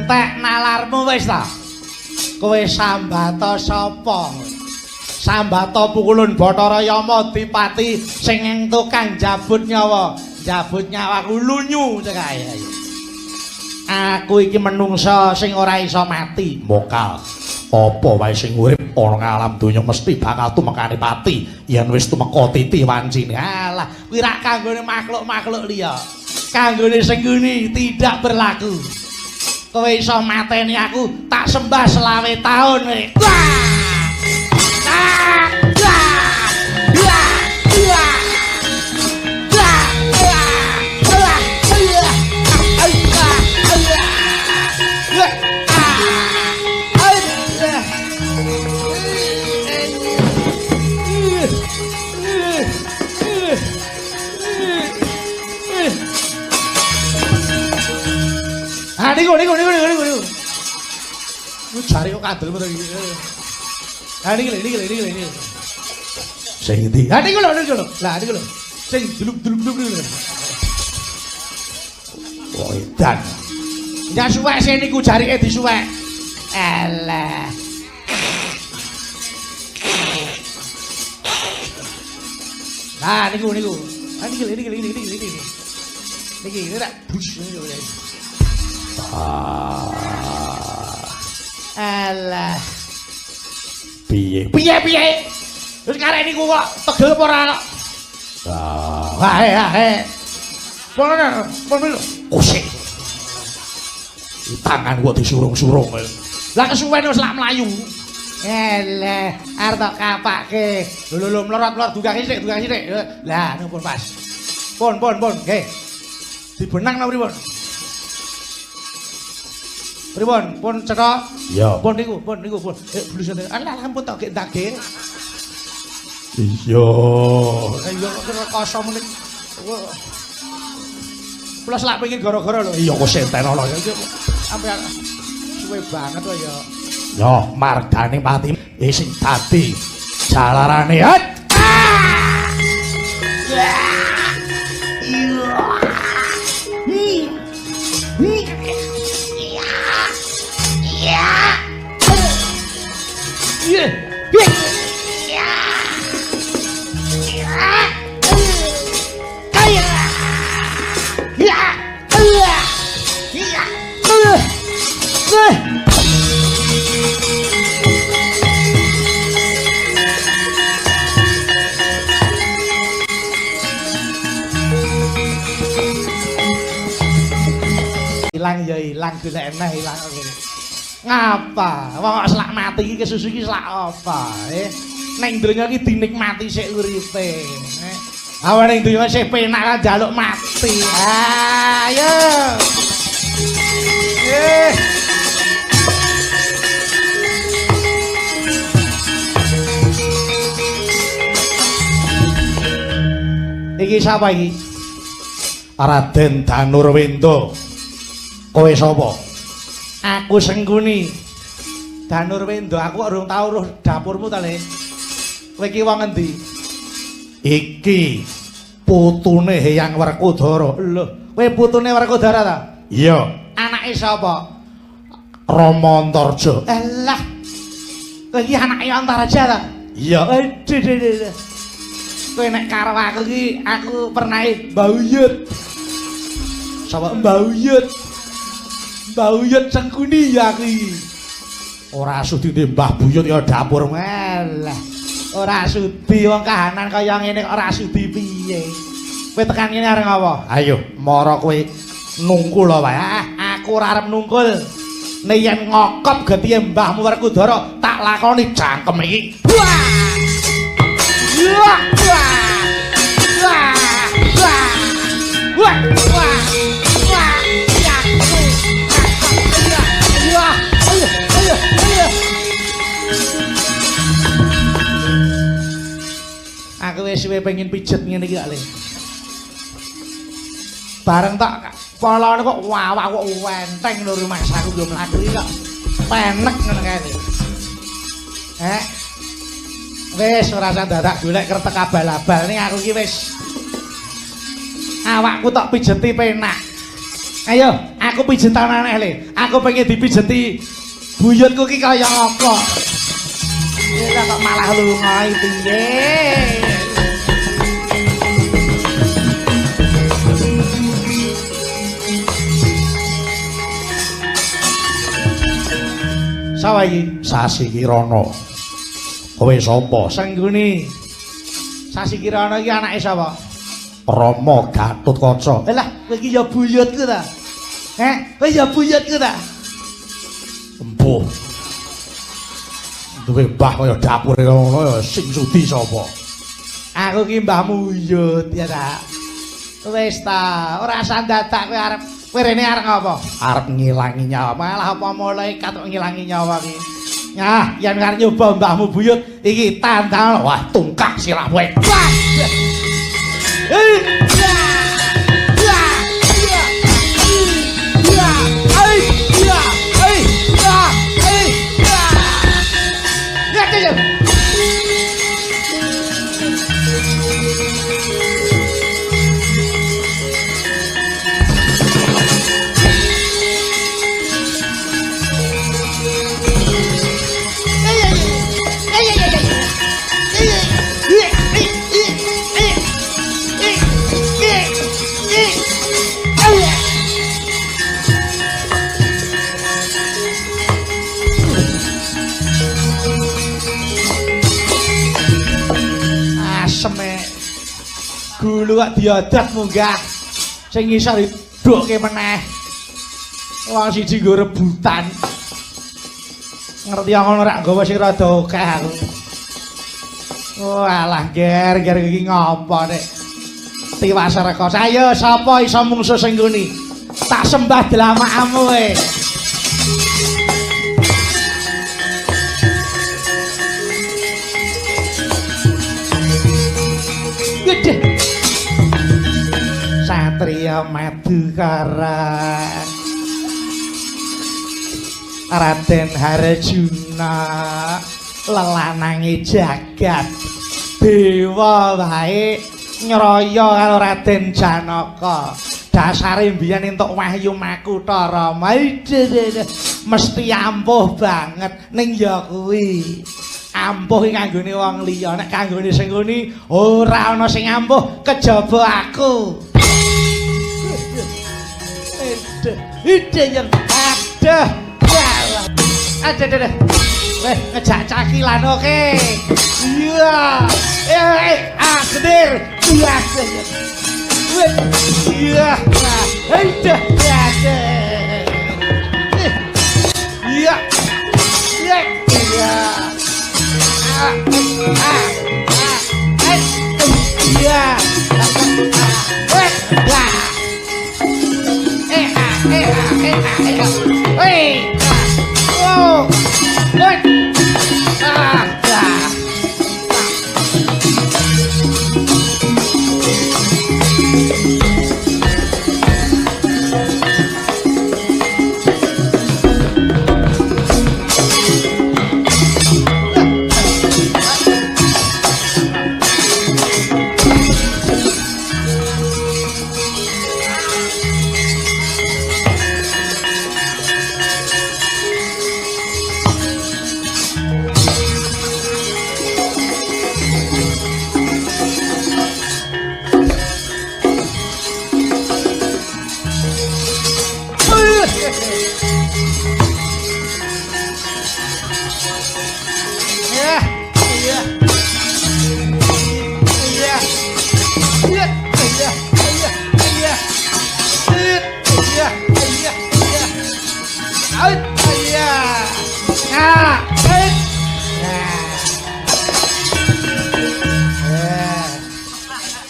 entek nalarmu wis ta. Kowe Sambata sapa? Sambata Pukulun Bathara Yama Dipati sing tukang jabut nyawa. Jabut nyawaku lunyu cekae. Aku iki menungsa sing ora iso mati. Mokal. Apa wae sing urip ana ing alam donya mesti bakal tumekane pati yen wis tumeka titi wancine. Alah, kuwi rak kanggone makhluk-makhluk liya. Kanggone sing ngene tidak berlaku. Kowe iso mateni aku tak sembah selawe taun. Niku. Ku jare kok kadel to iki. Ha niki. Sing ndi? Ha niku lho. Lah niku lho. Sing duluk-duluk niku. Oh, edan. Ya suwek sing niku jarike disuwek. Alah. Nah, niku. Ha niki. Niki ora bus niku. Alah. Piye? Wis karek niku kok tegel apa ora kok? Hae. Pono. Kusik. Tangan kok disurung-surung. Lah kesuwen wis lak mlayu. Alah, arep tak kapake. Lho mlorot dugake sithik. Lah nupun pas. Pun. Nggih. Dibenang napa pripun? Pripun? Pun cekak? Iya. Pun niku. Blusane. Alah ampun tok gek ndage. Iya. Iya kok rekoso meneh. Plus lak pengin gara-gara lho. Iya kok sentenono ya. Sampeyan suwe banget kok ya. Ya, margane pati sing dadi jalarane. Ilang golek eneh ilang. Ngapa? Wong kok selak mati iki kesusu iki selak apa? Ning donya iki dinikmati sik uripe. Awan ning donya sik penak kan njaluk mati. Ayo. Iki sapa iki? Raden Danurwenda. Kowe sapa? Aku Sengkuni. Danurwenda, aku kok urung tau roh dapurmu ta, Le. Kowe iki wong endi? Iki putune Hyang Werkudara. Lho, kowe putune Werkudara ta? Iya. Anake sapa? Rama Antarja. Alah. Kowe iki anake Antarja ta? Iya. Kowe nek karo aku iki aku pernah mbauyut. Sapa mbauyut? Mbauyut Sengkuni ya iki. Ora sudi Mbah Buyut ya dapur melah. Ora sudi wong kahanan kaya ngene ora sudi piye. Kowe tekan kene areng apa? Ayo, mara kowe nungkul wae. Aku ora arep nungkul. Nek yen ngokop getihe Mbahmu Werkudara tak lakoni jangkem iki. Wah! Wah! Wah! Wah! Wah! Aku wis suwe pengen pijet ngene iki kok, Le. Bareng tak polone kok wawak kok wenteng lho rumah aku yo mlaku iki kok penek ngono kae. Wis ora usah dadak golek kertek abal-abal ning aku iki wis awakku tok pijeti penak. Ayo, aku pijetan aneh le. Aku pengen dipijeti buyutku ki kaya apa? Ya kok malah lunga iki nggih. Sawa iki? Sasi Kirana. Kowe sapa? Sengguni. Sasi Kirana iki anake sapa? Rama Gatotkaca. Lah, kowe iki ya buyutku ta? Kowe ya buyutku ta? Empuh. Duwe mbah kaya dapure ngono ya sing sudi sapa? Aku ki mbah Muyut ya ta. Wis ta, ora usah dadak kowe rene arep apa? Arep ngilangi nyawa. Malah apa malaikat kok ngilangi nyawa ki. Nah, yen arep nyoba mbahmu Buyut iki tandang wah tungkak sirah kowe. Gulu kok diodat munggah sing ngisor didukke meneh wong siji nggo rebutan ngerti ngono rak nggawa sing rada akeh aku walah ger iki ngopo nek tiwas reka ayo sapa iso mungsuh sing nguni tak sembah dlamakamu kowe gede Satria Madukara Raden Harjuna lelanange jagat dewa wae nyraya karo Raden Janaka dasare mbiyen entuk wahyu Makutha Rama mesti ampuh banget ning ya kuwi ampuh iki kanggone wong liya nek kanggone sing nguni ora ana sing ampuh kejaba aku ide yang ada weh ngejak cakilan oke iya akhir iya iya ide iya iya iya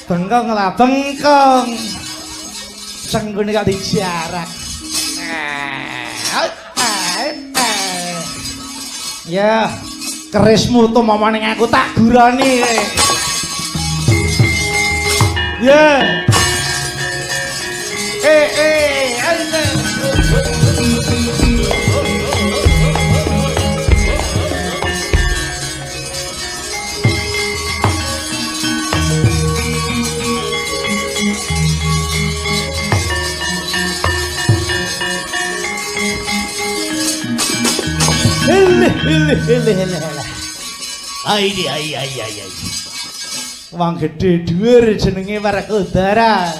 bengkong lah bengkong senggune kok dijarak ya kerismu tuh mama ning aku tak gurani ya Ai. Wong gedhe dhuwur jenenge Werkudara.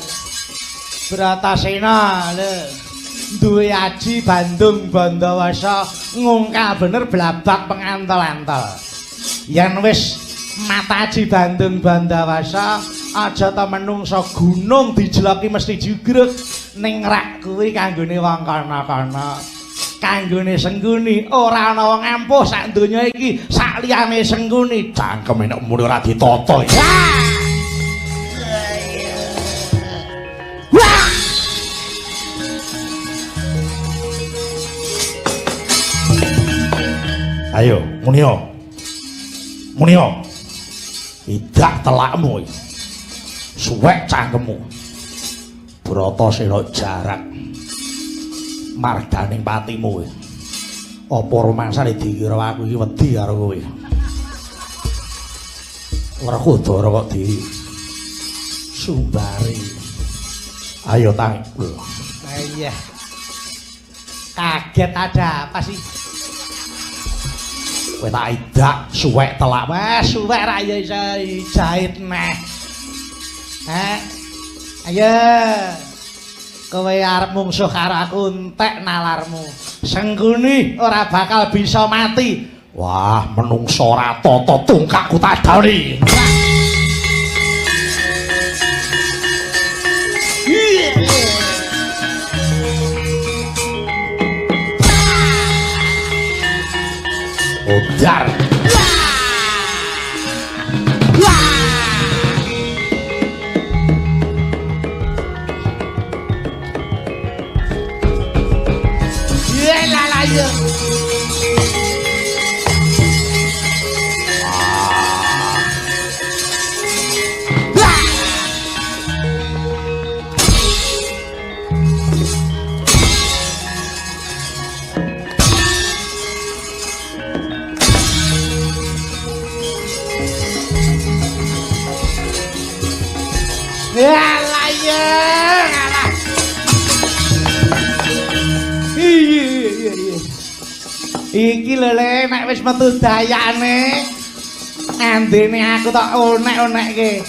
Bratasena lho. Duwe aji Bandung Bandawasa ngungkal bener blabak pengantel-antel. Yen wis mata aji Bandung Bandawasa aja ta menungsa gunung dijloki mesti jugruk ning rak kuwi kanggone wong kana-kana. Kanggone Sengguni ora ana wong ampuh sak donya iki sak liyane Sengguni cangkeme nek muni ora ditata. Ayo, Munio. Idak telakmu. Suwek cangkemmu. Bratasena jarak. Marganing patimu. Apa rumangsane dikira aku iki wedi karo kowe. Werkudara kok di sumbari. Ayo tang. Iya. Kaget ada apa sih? Kowe tak idak suwek telak. Wah, suwek ra ya iso jahit neh. Ayo. Kowe arep mungsuh karo aku entek nalarmu. Sengguni ora bakal bisa mati. Wah, menungso ora tata tungkakku tak doni. Odar. Iki lho Le, nek wis metu dayane andene aku tak onek-onekke.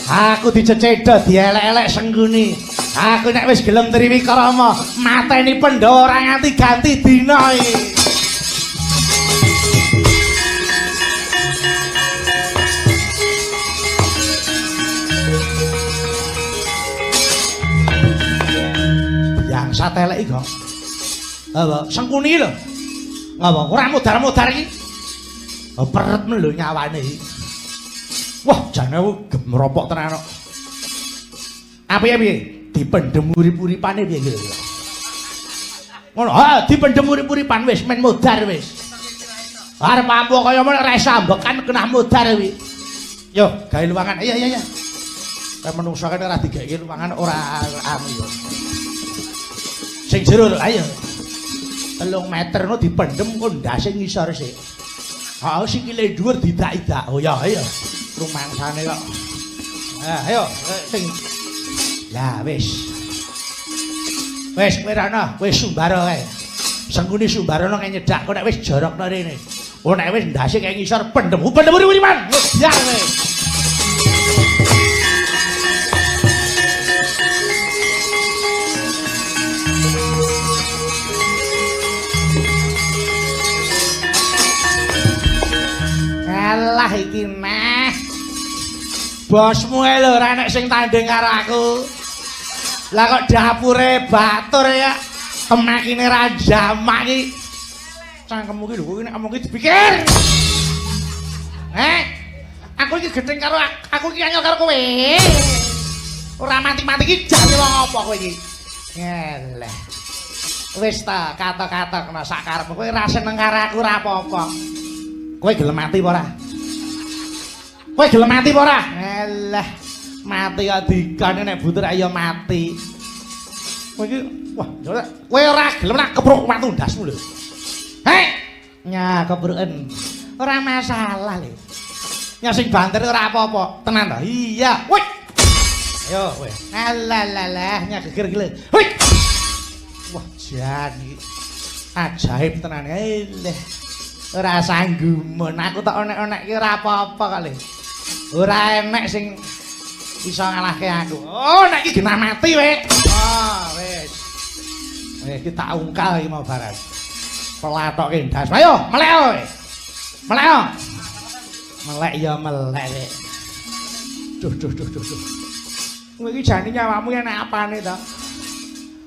Aku dicecedha dielek-elek Sengguni. Aku nek wis gelem Triwikrama mateni Pandhawa ora nganti ganti dina iki. Yang satelek iki kok. Apa Sengkuni lho. Ngapa ora mudar-mudar iki? Peret men lho nyawane iki. Wah, jane gemropok tenan kok. Apiye piye? Dipendhem urip-uripane piye iki lho. Ngono, ha dipendhem urip-uripan wis men mudar wis. Arep ampuh kaya men resa ambekan kena mudar kuwi. Yo, gawe luwangan. Iya. Kayak menungso kene ora digawe luwangan ora anu yo. Sing jero ayo. 3 meter no dipendhem kok ndase ngisor sik. Ha sikile dhuwur didak-idak. Oh ya ayo. Rumangsane kok. Ayo sing. Lah wis. Wis kowe ana, wis sumbara kae. Sengguni sumbarana kae nyedak kok nek wis jorokno rene. Oh nek wis ndase kae ngisor pendhem uripan. Ya wis. Alah iki meh. Bosmu lho ora nek sing tanding karo aku. Lah kok dapure batur ya. Kemakine ra jamak iki. Cangkemmu iki lho kowe nek ngomong iki dipikir. Aku iki gething karo aku iki anyar karo kowe. Ora mati-mati iki jane wong apa kowe iki? Ngeleh. Wis ta kata-kata kena sak karepmu. Kowe ra seneng karo aku ora apa-apa. Kowe gelem mati apa ora? Kowe gelem mati apa ora? Alah, mati kok digane nek butur ayo mati. Kowe iki wah, kowe ora gelem nak kepruk watu ndasmu lho. Hei, nya kebruken. Ora masalah lho. Nya sing banter ora apa-apa, tenan ta? Iya. Woi. Ayo kowe. Alah, nya geger iki lho. Woi. Wah, jan iki. Ajaib tenan. Leh. Ora sanggumun, aku tak onek-onek ki ora apa-apa kali. Ora enek sing iso ngalahke aku. Oh, nek iki genah mati we. Oh, wis. Wis iki tak ungkal iki mau baras. Pelatoke ndas. Ayo, melek kowe. Melek yo. Melek ya melek. Duh. Kowe iki jane nyawamu enek apane to?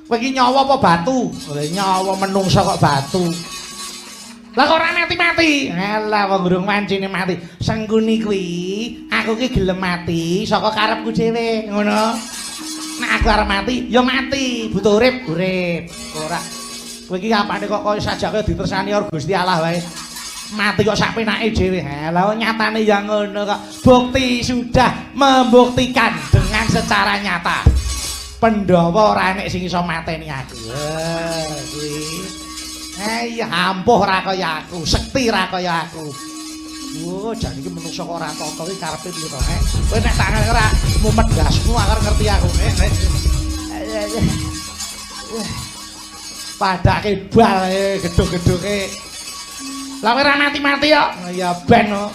Kowe iki nyawa apa batu? Nyawa menungsa kok batu. Lah kok ora mati-mati? Alah wong durung wancine mati. Sengguni kuwi, aku ki gelem mati saka karepku dhewe, ngono. Nek aku arep mati, ya mati. Butuh urip. Ora. Kowe iki apane kok koyo sajake ditersani karo Gusti Allah wae. Mati kok sak penake dhewe. Lah nyatane ya ngono kok. Bukti sudah membuktikan dengan secara nyata. Pandhawa ora enek sing iso mateni aku. Kuwi. Iya ampuh ra kaya aku, sekti ra kaya aku. Oh, jan iki menungso kok ora tata iki karepe piye to, Nek? Kowe nek tangan ora mumet gasmu akar ngerti aku, Nek. Padake bal gedhog-gedhoge. Lah kowe ora mati-mati kok. Ya ben kok.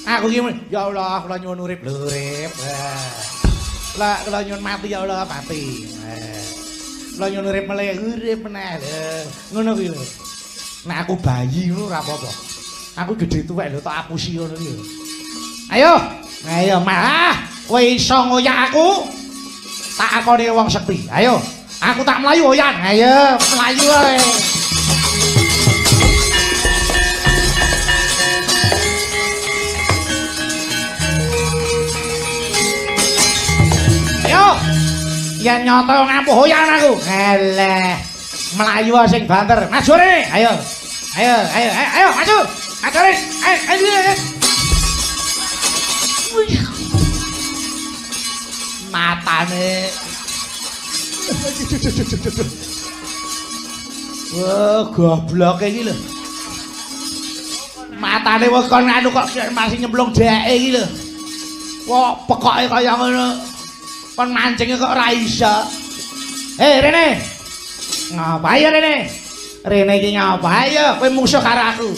Aku iki ya Allah, kula nyuwun urip lho, urip. Lah kula nyuwun mati ya Allah, mati. Lah nyuwun urip meneh meneh. Ngono kuwi lho. Nek aku bayi ngono ora apa-apa. Aku gedhe tuwek lho tak apusi ngono iki. Ayo malah kowe iso ngoyak aku. Tak akoni wong sekti. Ayo, aku tak mlayu oyan. Ayo, mlayu ae. Ayo. Yen nyoto ngampuh oyan aku. Eleh. Melayu sing banter. Maju rene. Ayo, maju. Maju rene. Ayo. Matane. Wah, goblok iki lho. Matane wis kon anu kok masih nyemplung dheke iki lho. Wah, pekoke kaya ngono. Kon mancinge kok ora iso. Rene. Ngapa ya Rene? Rene iki ngapa ya? Kowe mungsuh karo aku.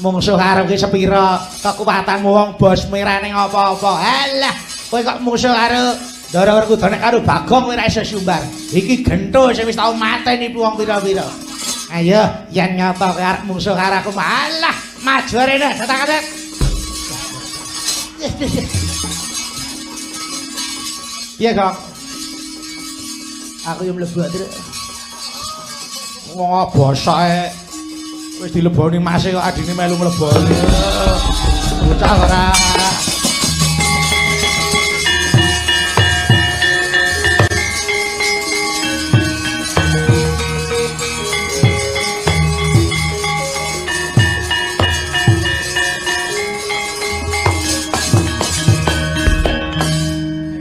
Mungsuh karo ki sepira kekuwatanmu wong bos merane apa-apa. Alah, kowe kok mungsuh karo Ndara Werkudara karo Bagong kowe ora iso sumbar. Iki gento sing wis tau mateni wong pira-pira. Ayo, yen nyata kowe arep mungsuh karo aku, alah, maju Rene, cetak-cetak. Iya, Kang. Aku yo mlebu terus. Wong bosake wis dileboni mase kok adine melu mleboni. Bocah ora.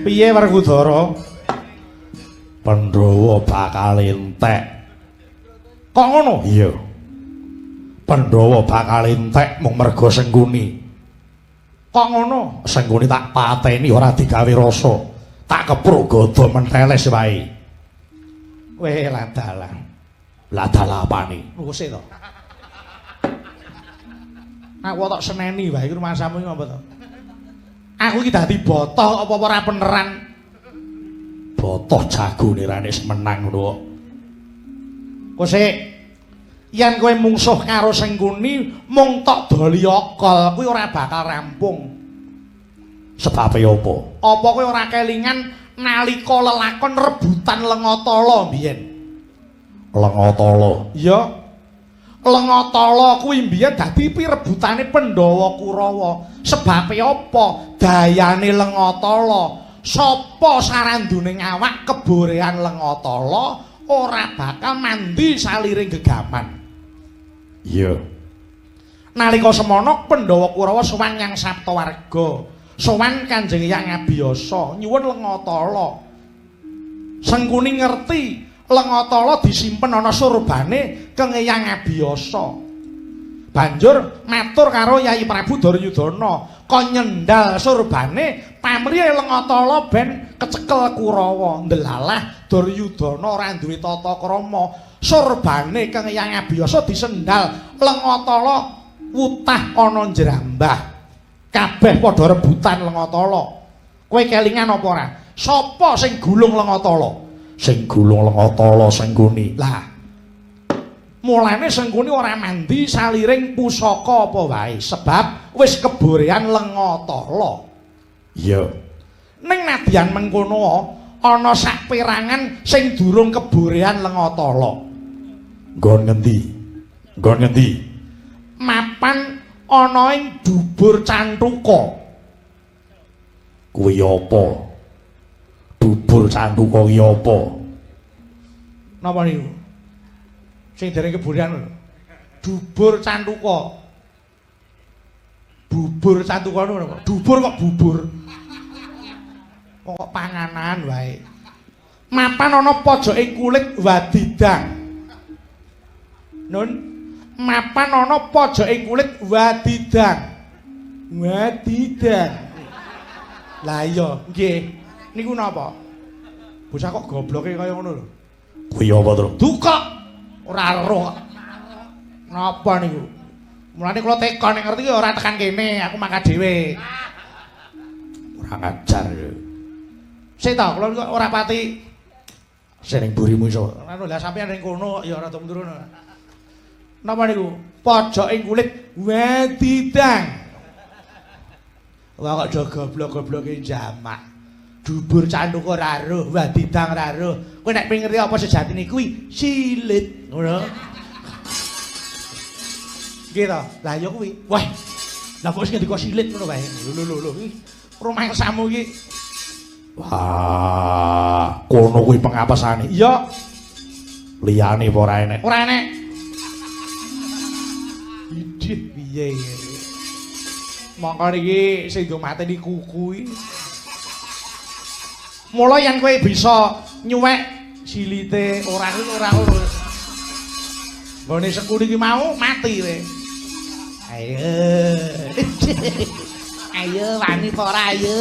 Piye Werkudara? Pandhawa bakal entek. Kok ngono? Iya. Pandhawa bakal entek mung merga Sengguni. Kok ngono? Sengguni tak pateni ora digawe rasa. Tak kepruk gada menteles wae. Weh ladalah. Ladalah apane? Wis to. Aku tak seneni wae iki rumasamu iki apa to? Aku iki dadi botoh apa ora beneran? Botoh jagone ra nek menang ngono. Kosek yen kowe mungsuh karo Sengguni mung tok doli okol kuwi ora bakal rampung. Sebab apa? Apa kowe ora kelingan nalika lelakon rebutan Lengatala mbiyen? Lengatala. Iya. Lengatala kuwi mbiyen dadi pirebutane Pandhawa Kurawa. Sebab apa? Dayane Lengatala. Sapa saranduning awak keborean Lengatala ora bakal mandi saliring gegaman. Iya. Nalika semana Pandhawa Kurawa sowan Nyang Saptawarga, sowan Kanjeng Hyang Abiyasa nyuwun Lengatala. Sengguni ngerti Lengatala disimpen ana surbane keng Hyang Abiyasa. Banjur matur karo Yayi Prabu Duryudana, kon nyendal surbane pamrih Lengatala ben kecekel Kurawa. Ndelalah Duryudana ora duwe tata krama, Surbane kang Hyang Abiyasa disendal Lengatala wutah ana njrambah. Kabeh padha rebutan Lengatala. Kowe kelingan apa ora? Sapa sing gulung Lengatala? Sing gulung Lengatala Sengkuni. Lah. Mulane Sengkuni ora mandi saliring pusaka apa wae sebab wis keborean Lengatala. Iya. Ning nadyan mengkono ana sak perangan sing durung keborean Lengatala. Nggon ngendi? Nggon ngendi? Mapan ana ing dubur Canthuka. Kuwi apa? Dubur Canthuka kuwi apa? Napa niku? Sing dereng keborean. Dubur Canthuka. Bubur Canthuka niku napa? Dubur kok bubur. Kok panganan wae. Mapan ana pojoking kulit wadidang. Nun, mapan ana pojoking kulit wadidang. Wadidang. Lah iya, nggih. Niku napa? Bocah kok gobloke kaya ngono lho. Kuwi apa, Tru? Duka. Ora roh. Napa niku? Mulane kula teka nek ngerti ora tekan kene, aku mangkat dhewe. Ora ngajar. Sik ta, kula ora pati sing burimu iso. Anu lah sampeyan ning kono ya ora turun. Napa niku? Pojoking kulit wadidang. Wah kok do goblok-gobloke jamak. Dubur Canthuka ora roh, wadidang ora roh. Kowe nek pengen ngerti apa sejatine kuwi silit, ngono. Nggih to? Lah ya kuwi. Wah. Lah kok sing ngendika silit ngono wae. Lho. Rumah samu iki. Wah, kono kuwi pengapesane. Iya. Liyane apa ora enek? Ora enek. Idih piye iki? Mongko niki sing do mateni kuku iki. Mula yen kowe bisa nyuwek silite ora ngono. Nggone Sengkuni iki mau mati kowe. Ayo. Ayo wani apa ora ayo.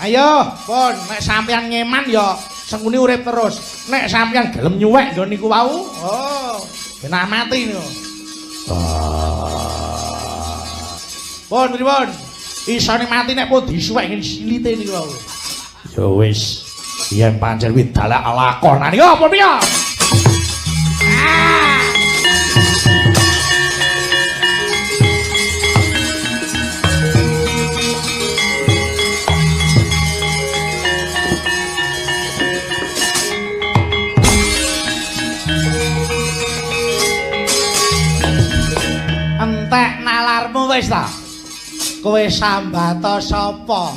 Ayo, pun nek sampeyan ngeman ya Sengkuni urip terus. Nek sampeyan gelem nyuwek nggon niku wau, oh, ben mati niku. Pun pripun? Isane mati nek pun disuwek ngene silite niku wau. Ya wis, yen pancen kuwi dalek lakonan iki apa piye? Entek nalarmu wis ta? Kowe Sambata sapa?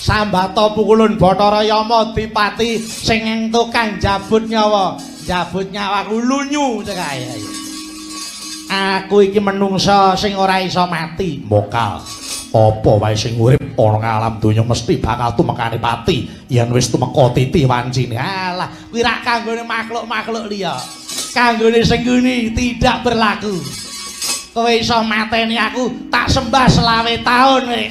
Sambata Pukulun Bathara Yama Dipati sing ing tukang jabut nyawa. Jabut nyawaku lunyu cekae. Aku iki menungsa sing ora iso mati. Mokal. Apa wae sing urip ana alam donya mesti bakal tumekane pati yen wis tumeka titi wancine. Alah, kuwi rak kanggone makhluk-makhluk liya. Kanggone Sengkuni tidak berlaku. Kowe iso mateni aku tak sembah selawe taun kowe.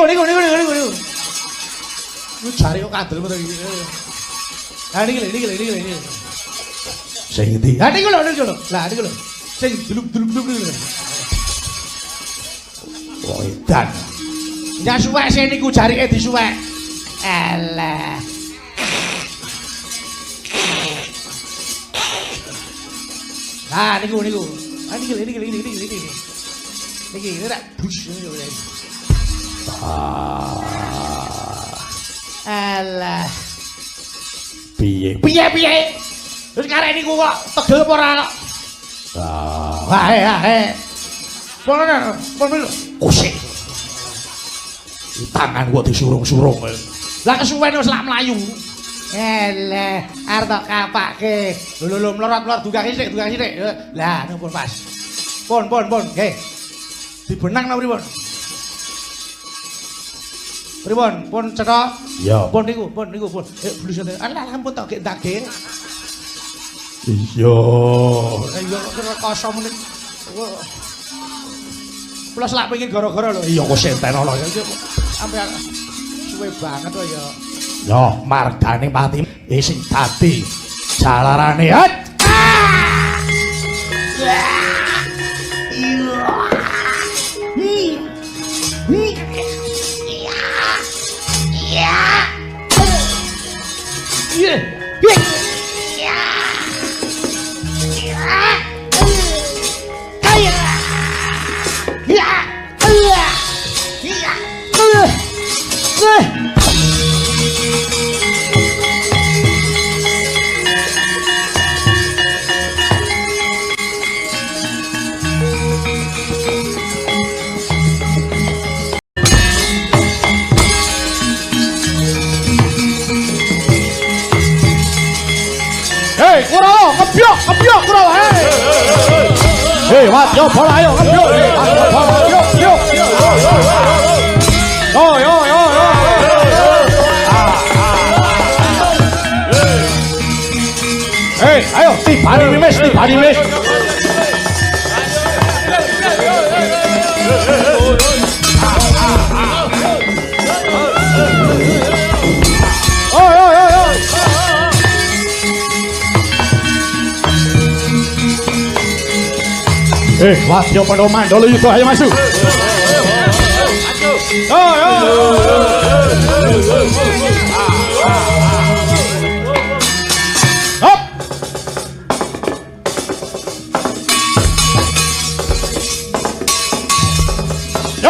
Niku. Lu jare kok kandel metu iki. Ha niki. Sing ndi? Ha niku lho. Lah niku lho. Sing duluk-duluk niku. Oh, edan. Ya suwek sing niku jarike disuwek. Alah. Ha niku. Ha niki. Niki ora bus niku. Alah. Piye? Terus karek niku kok tegel apa ora kok? Hae. Pon kusik. Tangan kok disurung-surung. Lah kesuwen wis lak mlayu. Eleh, arep tak kapake. Lho mlorot-mlorot dugake sithik. Lah, pun pas. Pun, nggih. Dibenang napa pripun? Pripun? Pun cetha? Iya. Pun niku. Blusane. Alah, ampun tak nggih. Iya. Iya kok kosong menit. Kula selak pengin gara-gara lho. Iya kok sentenono ya. Sampai suwe banget kok ya. Ya, margane pati sing dadi jalarane. Ngebyok Kurawa. Hei, wadya bola ayo ngebyok. Yuk. Yo. Hei, ayo tibani mimis. Wadya Pandhawa Mandala Yuda ayo masuk. Hop. Yo.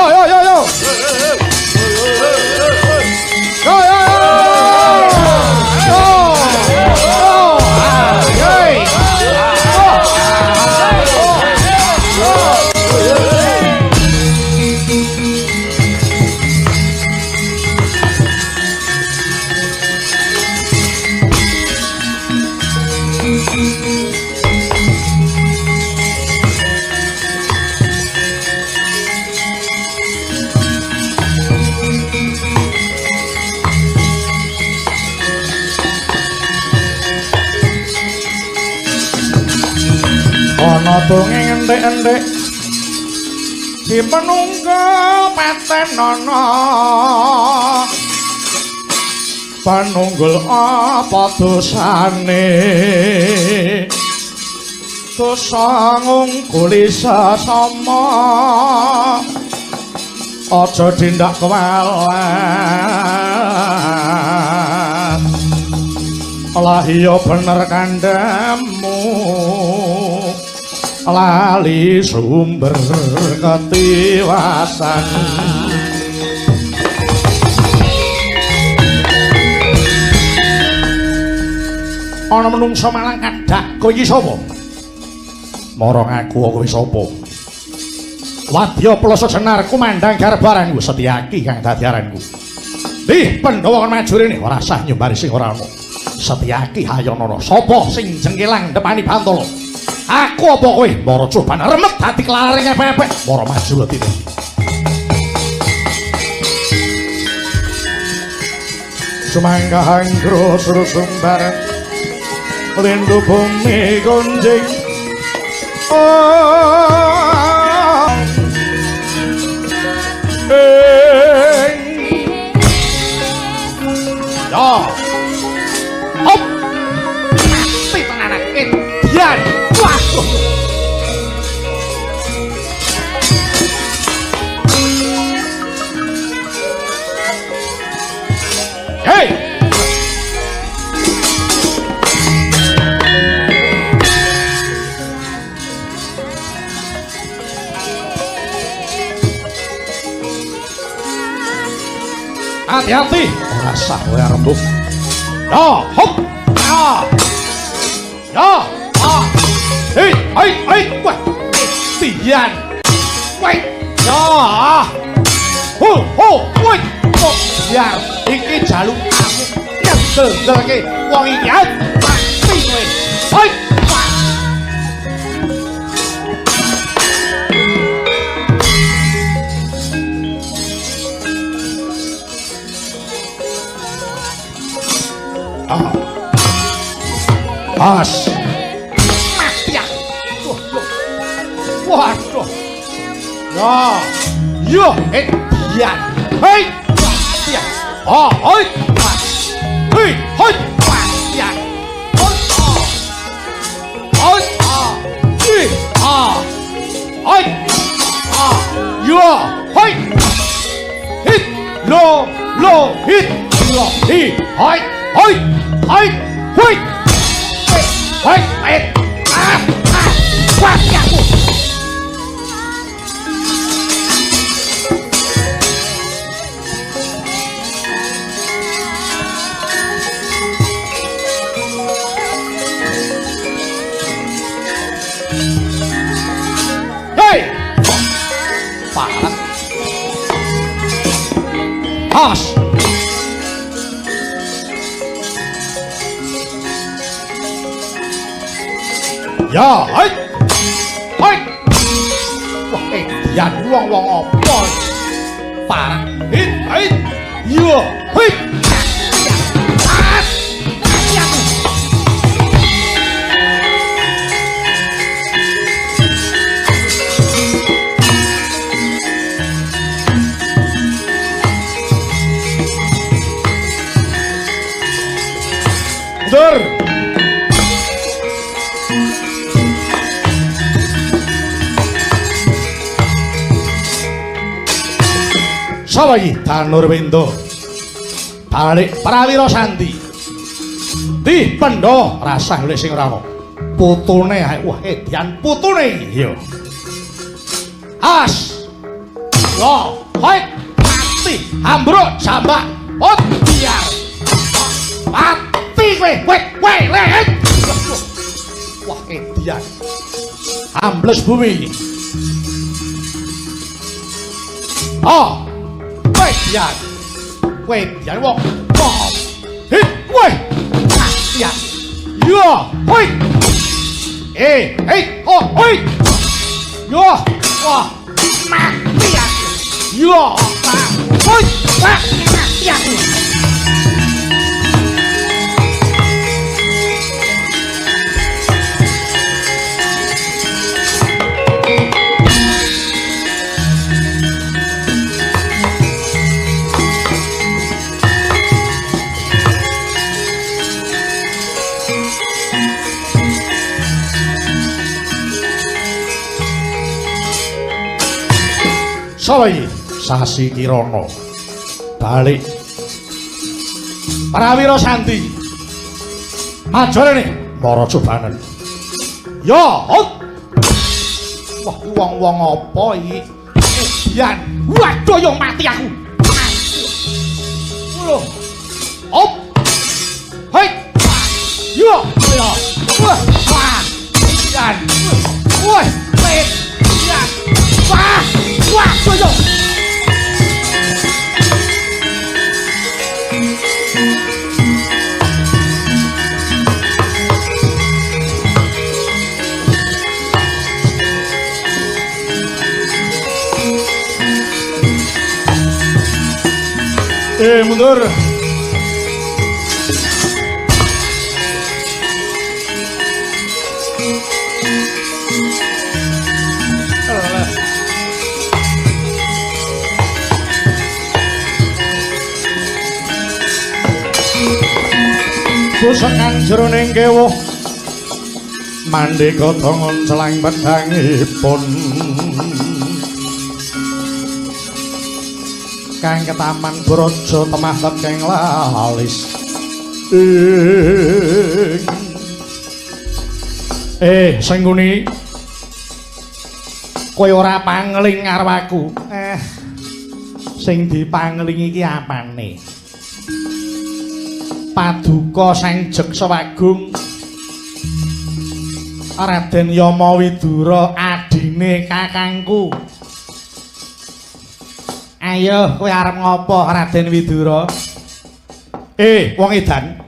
Ana dongeng enthek-enthek dipenunggal petenono panunggul apa dosane dosa ngungkuli sesama aja tindak kewelan lah iya bener kandhamu lali sumber ketiwasan ana menungsa malang kadhak kowe iki sapa marang aku kowe sapa wadya pelosok senar kumandang garbaranku Setyaki kang dadi aranku ih Pandhawa kon maju rene ora sah nyumbari sing ora ana Setyaki Hayanana sapa sing jengkelang depani Bantala aku apa kowe mara coban remet dadi kelaring epek-epek mara maju atine sumangga hanggro surusumbar lindu bumi gonjing ya op titenanak dian waduh hei hati-hati ora sah kowe rembug ya hop ya hei wah tian wah ya woi biar iki jaluk kamu delake wong iki mati kowe. Hoi. As. Mati ya. Waduh. Ya. Yo, ya. Hei. Ya. Oh, hoi. Hei, hoi. Ya. Hoi. Hoi. Hoi. Hoi. Yo, hoi. Hit. Lo, hit. Lo, hit. Hoi. Hoi. Hoi. Hoi. Hoi. Hoi. Kuat ya aku. Hei! Parah. As. Ya, hei. Hei. Wah, yan wong apa? Parah. Hit, hei. Yo, hei. Dur. Sawayi Danur Wendo. Balik Prawira Sandi. Di Pendho rasah oleh sing ora ono. Putune ae wah edian putune. Yo. As. Yo, hoi. Mati. Ambruk jambak. Ot biar. Mati kowe. Weh, leh. Wah edian. Ambles bumi. Oh. Wedian. Wedian wong. Hit, weh. Wedian. Yo, hoi. Hei, oh, hoi. Yo, wah. Mati aku. Yo, hoi. Mati aku. Sawayi Sasi Kirana balik Prawira Sandi majane Mara Cobanen. Ya, wah wong-wong apa iki? Edian. Waduh yo mati aku. Loh. Op. Hei. Yo. Yo. Wah. Wah. Edian. Woi, Edian. Wah. Wah, yo. Mundur. Pusakan jroning kewuh mandika tangon celang pedhangipun kang ketaman brojo temah tekeng lalis Sengguni kowe ora pangling karo aku sing dipangling iki apane Paduka Sang Jaksawagung Raden Yama Widura adine kakangku. Ayo kowe arep ngopo Raden Widura? Wong edan,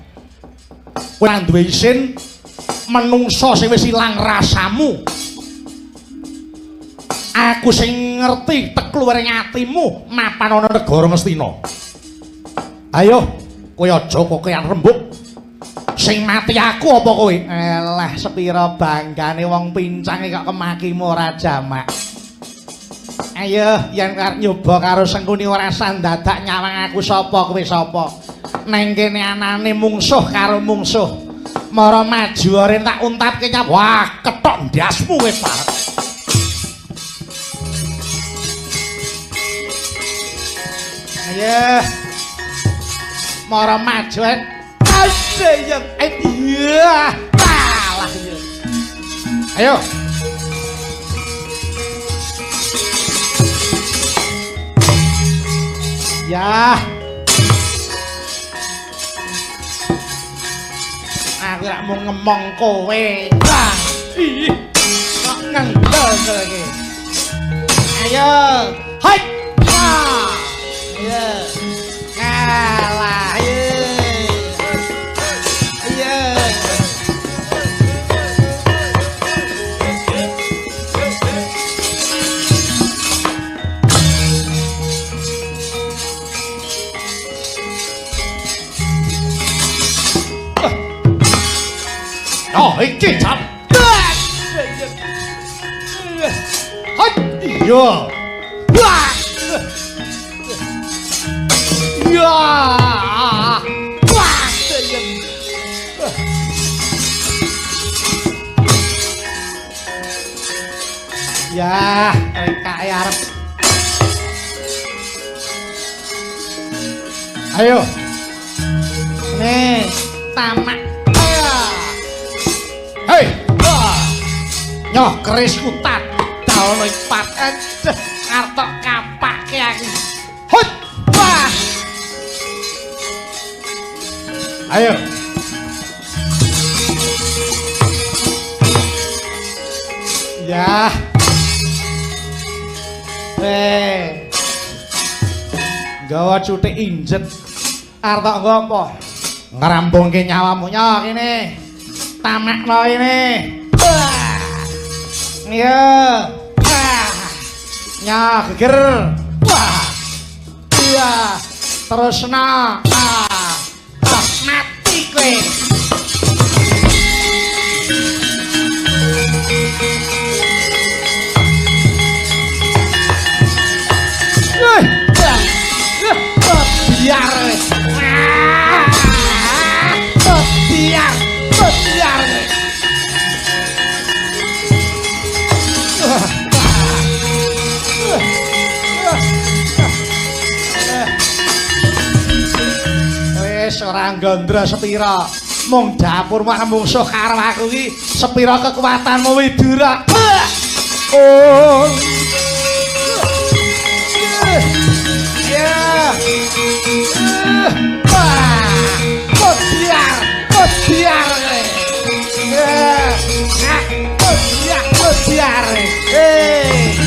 Kowe duwe isin menungso sing wis ilang rasamu. Aku sing ngerti tekluwering atimu mapan ana negara Ngastina. Ayo, kowe aja kokean rembug. Sing mati aku apa kowe? Elah sepira banggane wong pincange kok kemakimu ora jamak. Ayo yen arep nyoba karo Sengkuni ora sandadak nyawang aku sapa kowe sapa. Neng kene anane mungsuh karo mungsuh. Mara maju oren tak untapke nyap. Wah, ketok ndasmu kowe, Pak. Ayo. Mara maju en. Asyik. Iya. Kalah ya. Ayo. Ya. Aku rak mau ngemong kowe. Wah. Ih. Kok ngendel iki. Ayo. Hai. Ah. Ayo. Kalah. Ayo. Ayo. Oh, iki cap. Hai. Iya. Wah. Ya. Wah. Ya, mereka arep. Ayo. Nih, tamak. Ayo. Hei. Wah. Nyoh keris kutat. Daono ipat aduh artok kapake aku. Hut. Wah. Ayo. Ya. Gawa cutik injet. Artok ngopo? Ngrambungke nyawamu Nyo kene. Tamakno ini. Wah. Iya. Wah. Nyo geger. Wah. Iya. Terusno. Ah. Ah, mati kowe. Biar. Biar. Biar. Wis ora gondra sepira. Mung dapur mak mungsuh karo aku iki sepira kekuatanmu Widura. Oh. Ya. Wah. Biar. Biar. Ya. Biar. Hei.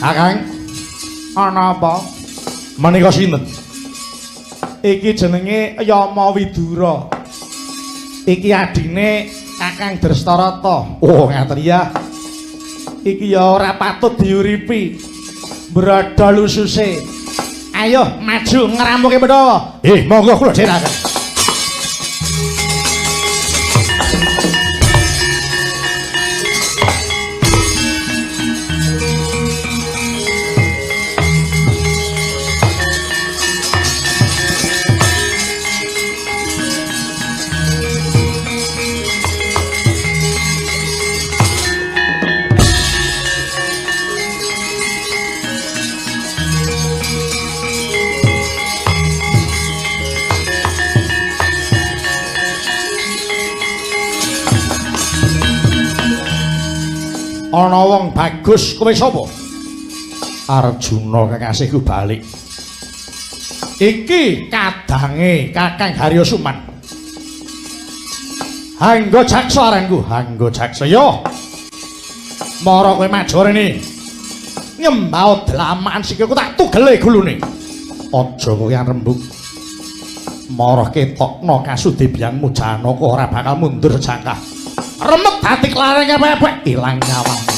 Kakang, Ana apa? menika sinten? Iki jenenge Yama Widura. Iki adine Kakang Drestarata. Oh, ngaten ya. Iki ya ora patut diuripi. Brodol ususe. Ayo maju ngrampuke Pandhawa. Monggo kula dherekaken. Ana wong bagus kowe sapa? Arjuna kekasihku balik. Iki kadange Kakang Haryo Suman. Hanggo jaksa aranku, hanggo jaksa yo. Mara kowe maju rene. Nyembau dlamaan sikilku tak tugele gulune. Aja kowe rembug. Mara ketokno kasudebianmu Janaka ora bakal mundur jangkah. Remet dadi klareng epek ilang nyawamu.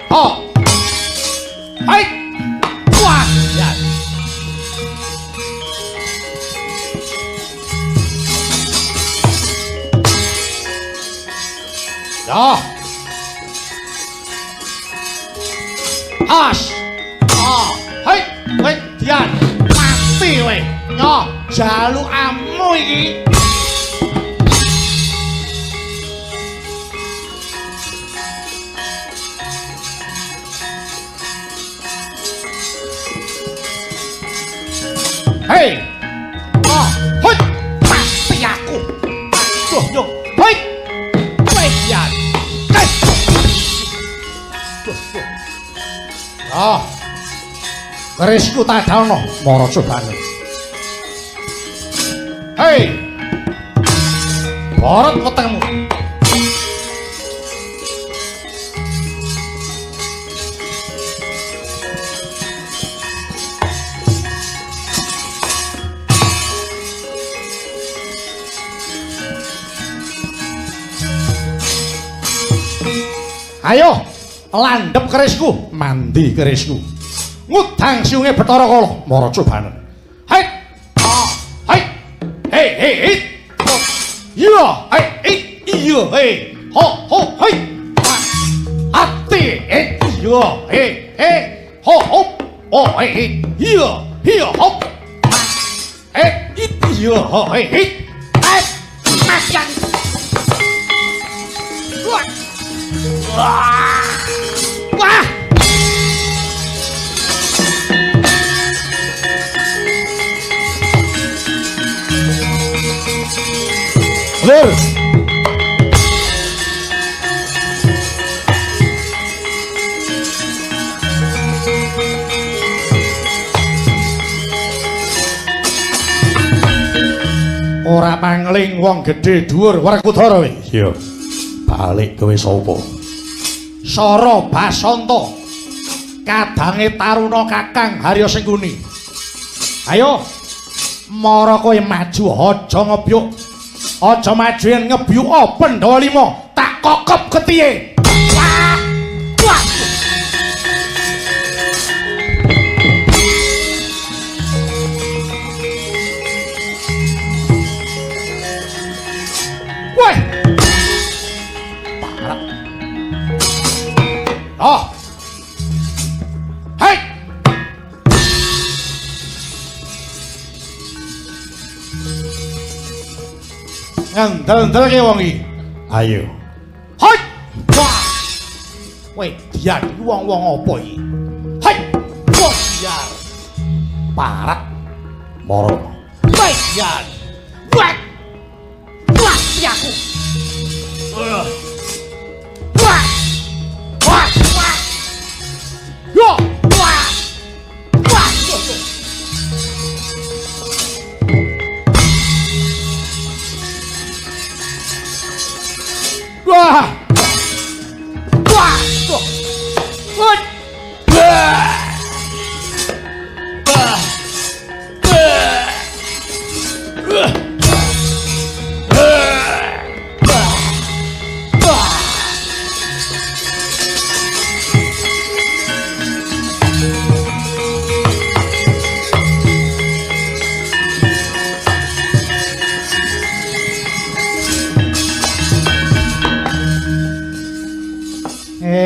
Oh. Hai. Wah, ya. Ya. As. Oh, hai. Kowe dian mati kowe. Nyo, jalukamu iki. Hei! Oh, hoi! Mati aku! Aduh, yo! Hoi! Weyan! Hei! Oh! Kerisku tak daono, mara cobane. Hei! Borot wetengmu. Ayo, landhep kerisku, mandi kerisku. Ngudang siunge Bathara Kala, mara cobanen. Hei! Ah, hei! Hei, hei, hei! Iya, hei, iya, hei! Ho, ho, hei! Ati, iya, hei, hei! Ho, ho! Oh, hei, iya, iya, ho! Iya, ho, hei! Makan! Wah! Wah! Lur. Ora pangling wong gedhe dhuwur Werkudara kowe. Iya. Balik kowe sapa? Sara Basanta. Kadange taruna Kakang Harya Sengkuni. Ayo. Mara kowe maju aja ngebyuk. Aja maju yen ngebyuk Pandhawa 5 tak kokop getihe. Wah! Wah! Woi! Parah. Oh. Hei! Ngandel-ndelke wong iki. Ayo. Hei! Wah! Weh, dian wong-wong apa iki? Hei! Wong dian. Parah. Moro. Weh, dian. Wah! Wah, aku. Wah! Wah! Wah! Yo! Wah! Wah! Wah! Wah! Wah!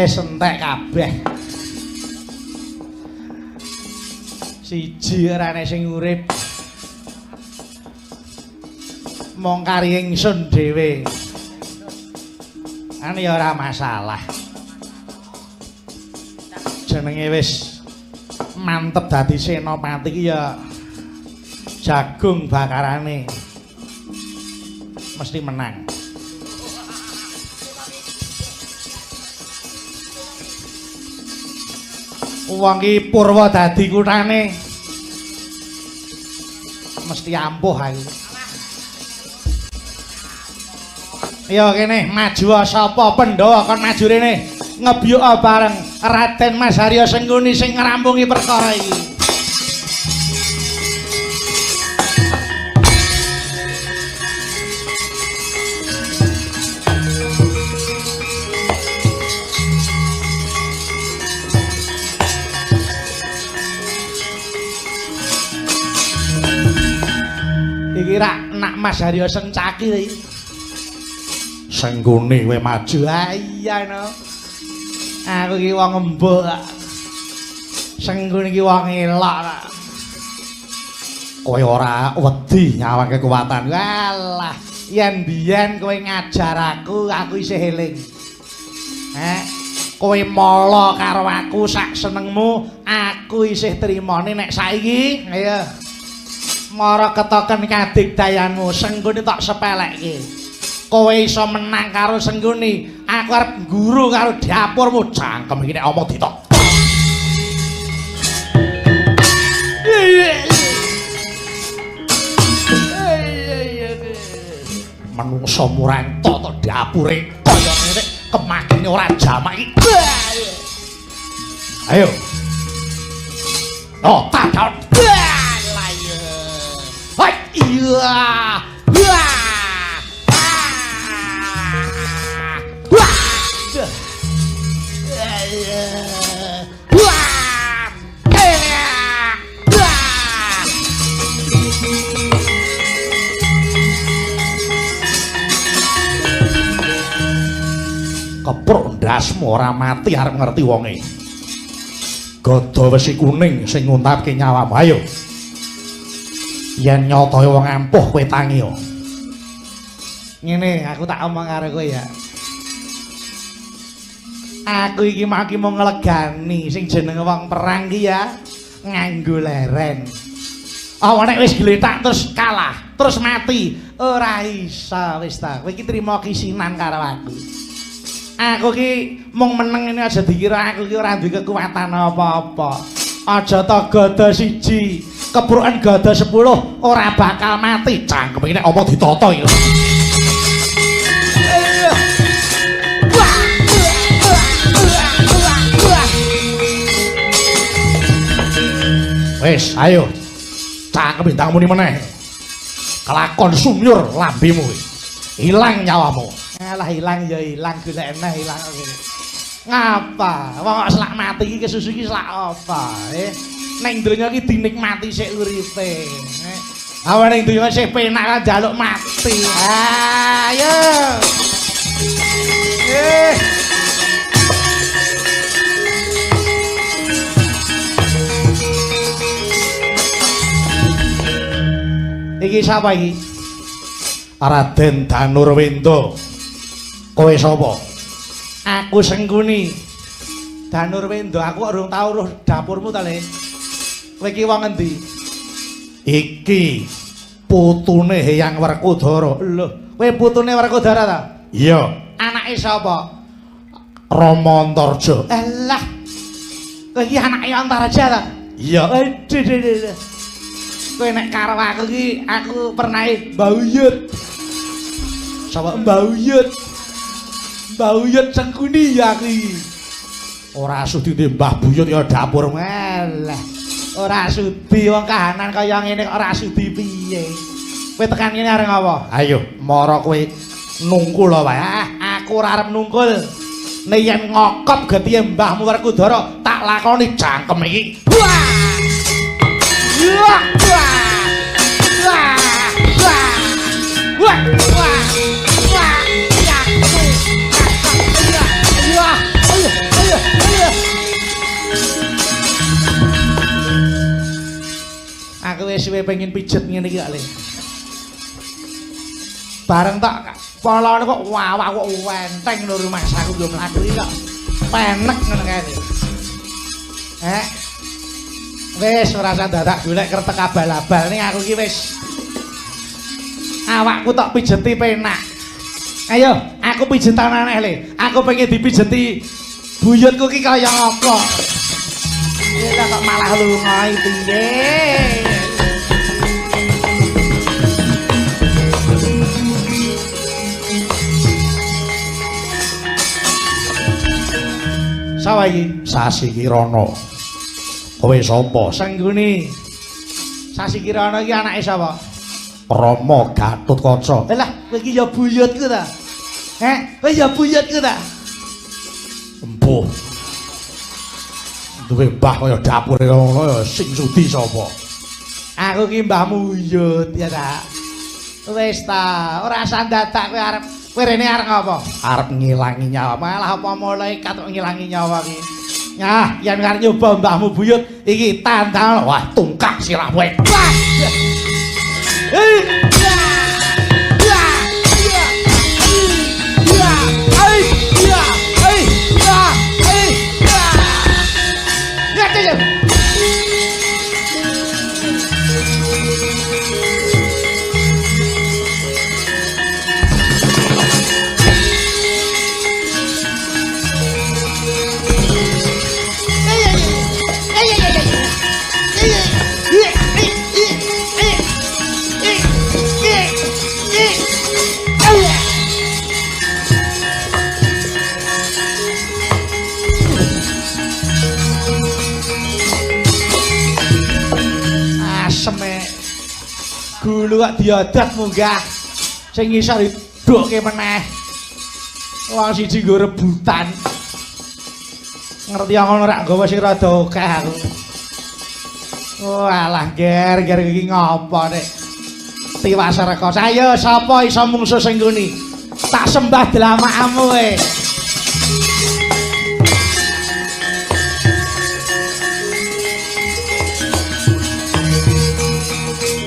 Sentek kabeh. Siji arane sing urip. Mong kari ingsun dhewe. Ane ora masalah. Jenenge wis mantep dadi senopati iki ya jagung bakarane mesti menang. Wong iki purwa dadi kutane. Mesti ampuh aku. Ayo kene maju sapa Pandhawa kon maju rene. Ngebyuk bareng Raden Mas Haryo Sengguni sing ngrampungi perkara iki. Iki rak nak Mas Haryo Sencaki iki. Sengguni kowe maju. Iya no. Aku iki wong embuk. Sengguni iki wong elok. Kowe ora wedi nyawang kekuatan. Walah, yen biyen kowe ngajar aku isih eling. Kowe mala karo aku sak senengmu, aku isih trimane nek saiki. Ayo. Mara ketoken kadigdayanmu, Sengguni tak sepelekke. Kowe iso menang karo Sengguni, aku arep guru karo dapurmu. Cangkem iki nek omong ditok. Manungsa murang to dapure kaya ngene kemakine ora jamak iki. Ayo. Oh, tadal. Hai, iya. Kepruk ndasmu ora mati arep ngerti wonge. Gada wesi kuning sing nguntapke nyawamu. Ayo. Yen nyotoe wong ampuh kowe tangi yo. Ngene aku tak omong karo kowe ya. Aku iki mau nglegani sing jenenge wong perang ki ya nganggo leren. Awak nek wis gletak terus kalah, terus mati, ora iso wis ta. Kowe iki trima kisinan karo aku. Aku ki mung meneng ini aja dikira aku ki ora duwe kekuatan apa-apa. Aja ta gada siji, kebrukan gada 10 ora bakal mati. Cangkem iki nek omong ditata iki. Wes, ayo. Cangkem bintang muni meneh. Kelakon sumyur lambemu iki. Ilang nyawamu. Alah ilang ya ilang golek eneh ilang kene. Ngapa? Wong kok selak mati iki kesusu iki selak apa? Ning donya iki dinikmati sik uripe. Awak ning donya sik penak kan njaluk mati. Ayo. Iki sapa iki? Raden Danurwenda. Kowe sapa? Aku Sengguni. Danurwenda, aku kok urung tau roh dapurmu ta, Le. Kowe iki wong endi? Iki putune Hyang Werkudara. Lho, kowe putune Werkudara ta? Iya. Anake sapa? Rama Antarja. Alah. Kowe iki anake Antarja ta? Iya. Aduh. Kowe nek karo aku iki aku pernah mbauyut. Sapa mbauyut? Mbauyut Sengguni ya aku iki. Ora sudi Mbah Buyut ya dapur. Alah. Ora sudi wong kahanan kaya ngene kok ora sudi piye. Kowe tekan kene areng apa? Ayo, mara kowe nungkul wae. Aku ora arep nungkul. Nek yen ngokop getihe Mbahmu Werkudara tak lakoni jangkem iki. Wah! Wah! Wah! Wah! Wah! Wah! Aku wis suwe pengen pijet ngene iki kok, Le. Bareng tak polone kok wawak kok wenteng lho rumah aku yo mlaku iki kok penek ngono kae. Wis ora usah dadak golek kretek abal-abal ning aku iki wis awakku tok pijeti penak. Ayo, aku pijetan aneh, Le. Aku pengen dipijeti buyutku ki kaya apa. Ya kok malah lunga piye? Sapa iki? Sasi Kirana. Kowe sapa? Sengguni. Sasi Kirana iki anake sapa? Rama Gatotkaca. Lah, kowe iki ya buyutku ta? Kowe ya buyutku ta? Empuh. Duwe mbah kaya dapure ngono ya sing sudi sapa? Aku ki mbahmu buyut ya ta. Wis ta, ora sandadak kowe arep kowe rene arep ngopo? Arep ngilangi nyawa. Malah apa malaikat kok ngilangi nyawa ki. Nah, yen arep nyoba mbahmu buyut iki tandang Wah, tungkak sirah kowe. Gulu kok diodat munggah sing ngisor didukke meneh wong siji nggo rebutan ngerti ngono rak nggawa sing rada akeh aku walah ger iki ngopo nek tiwas rekoso ayo sapa iso mungsuh sing ngene tak sembah dlamakamu kowe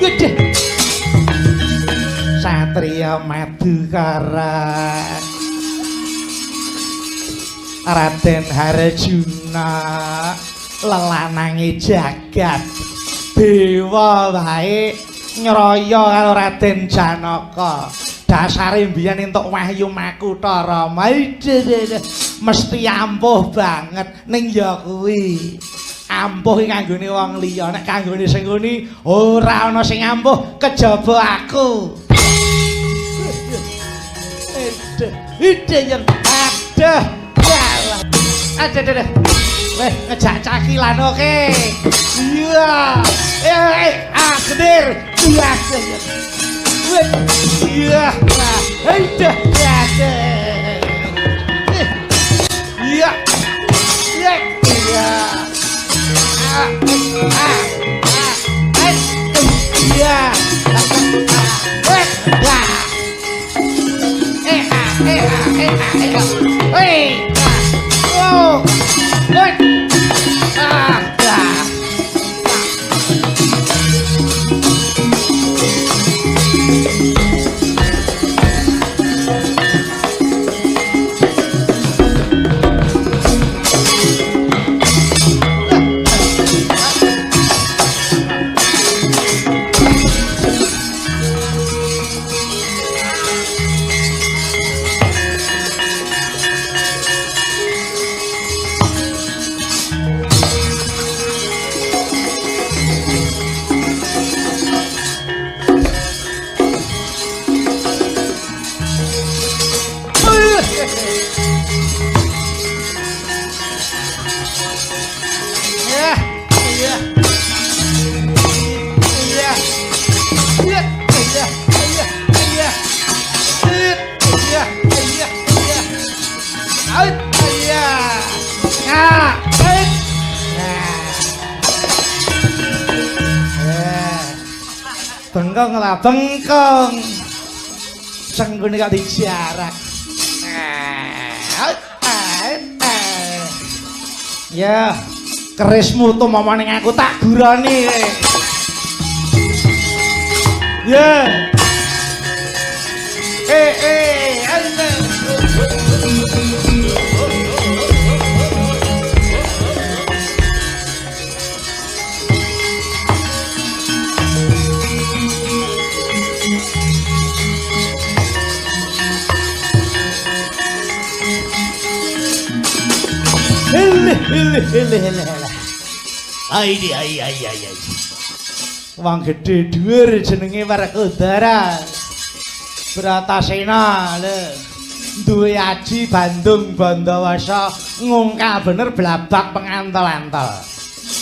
gede Satria Madukara Raden Harjuna lelanange jagat dewa wae nyraya karo Raden Janaka dasare mbiyen entuk wahyu Makutha Rama mesti ampuh banget ning ya kuwi ampuh iki kanggone wong liya nek kanggone sing ngene ora ana sing ampuh kejaba aku ide yang ada jalan ada weh ngejak cakilan oke iya geder iya iya ada iya iya bengkong lah bengkong senggune kok dijarak ya kerismu tuh mama ning aku tak gurani ya Ai. Wong gedhe dhuwur jenenge Werkudara. Bratasena lho. Duwe aji Bandung Bandawasa ngungkal bener blabak pengantel-antel.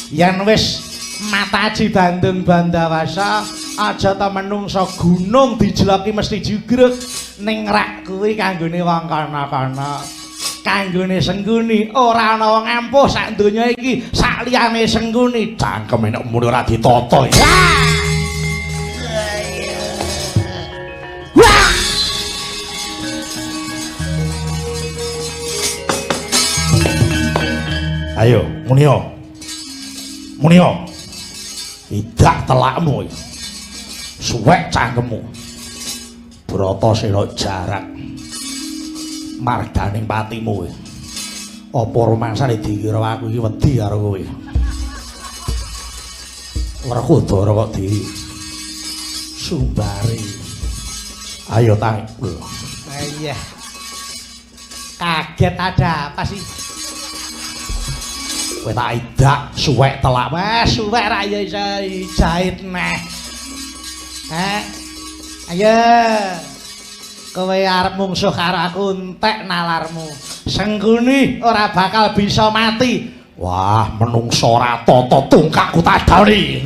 Yen wis mata aji Bandung Bandawasa aja ta menungsa gunung dijeloki mesti jugruk ning rak kuwi kanggone wong kana-kana. Kanggone Sengguni ora ana wong ampuh sak donya iki sak liyane Sengguni cangkeme nek muni ora ditata. Ayo, Munio. Idak telakmu. Suwek cangkemmu. Bratasena jarak. Marganing patimu. Apa rumangsane dikira aku iki wedi karo kowe? Werkudara kok di sumbari. Ayo tangkul. Iya. Kaget ada apa sih? Kowe tak idak suwek telak. Wes suwek ra ya iso jahit neh. Ayo. Kowe arep mungsuh karo aku entek nalarmu. Sengguni ora bakal bisa mati. Wah, menungso ora tata tungkakku tak dawani.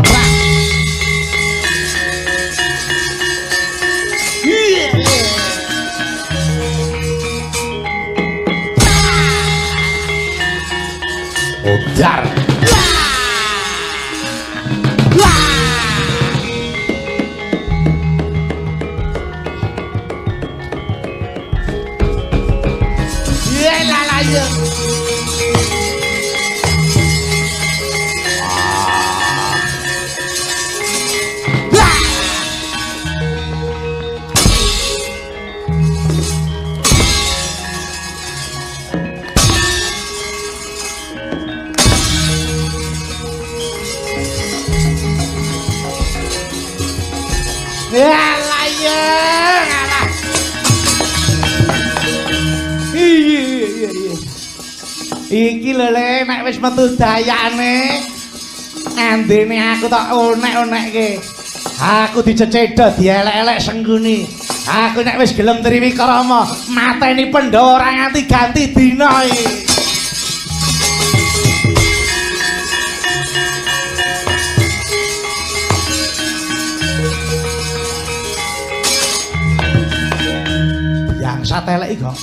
Udar. Iki lho Le, nek wis metu dayane andene aku tak onek-onekke. Aku dicecedha dielek-elek Sengguni. Aku nek wis gelem Triwikrama mateni Pandhawa nganti ganti dina iki. Yang satelek iki kok.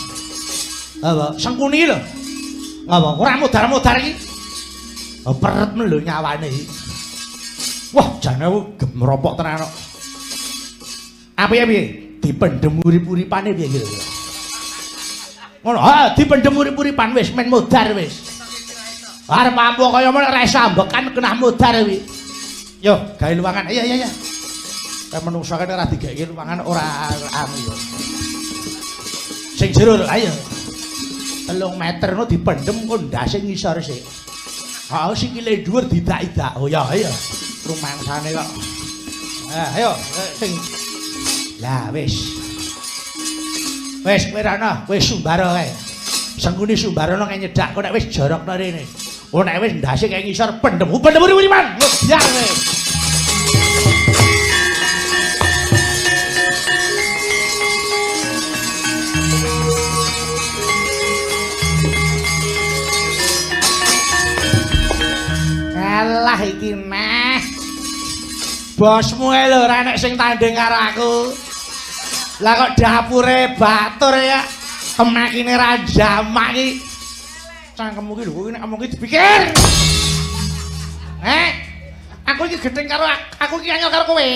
Apa Sengguni lho. Apa ora mudar-mudar iki? Peret lho nyawane iki. Wah, jane gemropok tenan kok. Apiye piye? Dipendhem urip-uripane piye kira-kira? Ngono, ha dipendhem urip-uripan wis men mudar wis. Arep ampuh kaya men ora iso ambekan kena mudar kuwi. Yo, gawe luwangan. Iya. Kayak menungso kene ora digaweke luwangan ora anu yo. Sing jero ayo. 3 meter no dipendhem kok ndase ngisor sik. Ha sikile dhuwur didak-idak. Oh ya ayo. Rumangsane kok. Ayo sing. Lah wis. Wis kowe rana, kowe sumbara kae. Sengguni sumbarana kae nyedak kok nek wis jorokno rene. Oh nek wis ndase kae ngisor pendhem uriman. Ngebyar kowe. Alah iki meh. Bosmu lho ora nek sing tanding karo aku. Lah kok dapure batur ya. Kemakine ra jamak iki. Cangkemmu iki lho kowe nek ngomong iki dipikir. Aku iki gething karo aku iki anyel karo kowe.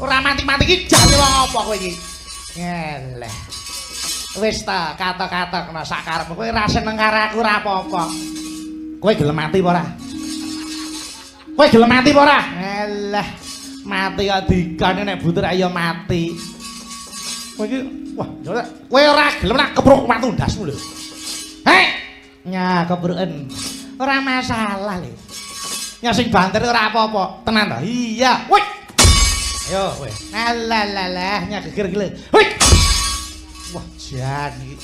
Ora mati-mati iki jane wong apa kowe iki? Ngeleh. Wis ta kata-kata kena sak karepmu kowe ra seneng karo aku ora apa-apa. Kowe gelem mati apa ora? Kowe gelem mati apa ora? Alah, mati kok dikane nek butur ayo mati. Kowe iki wah, kowe ora gelem nak kepruk watu ndasmu lho. Nya kebruken. Ora masalah lho. Nya sing banter ora apa-apa, tenan ta? Iya. Woi. Ayo kowe. Alah, nya geger iki lho. Woi. Wah, jan iki.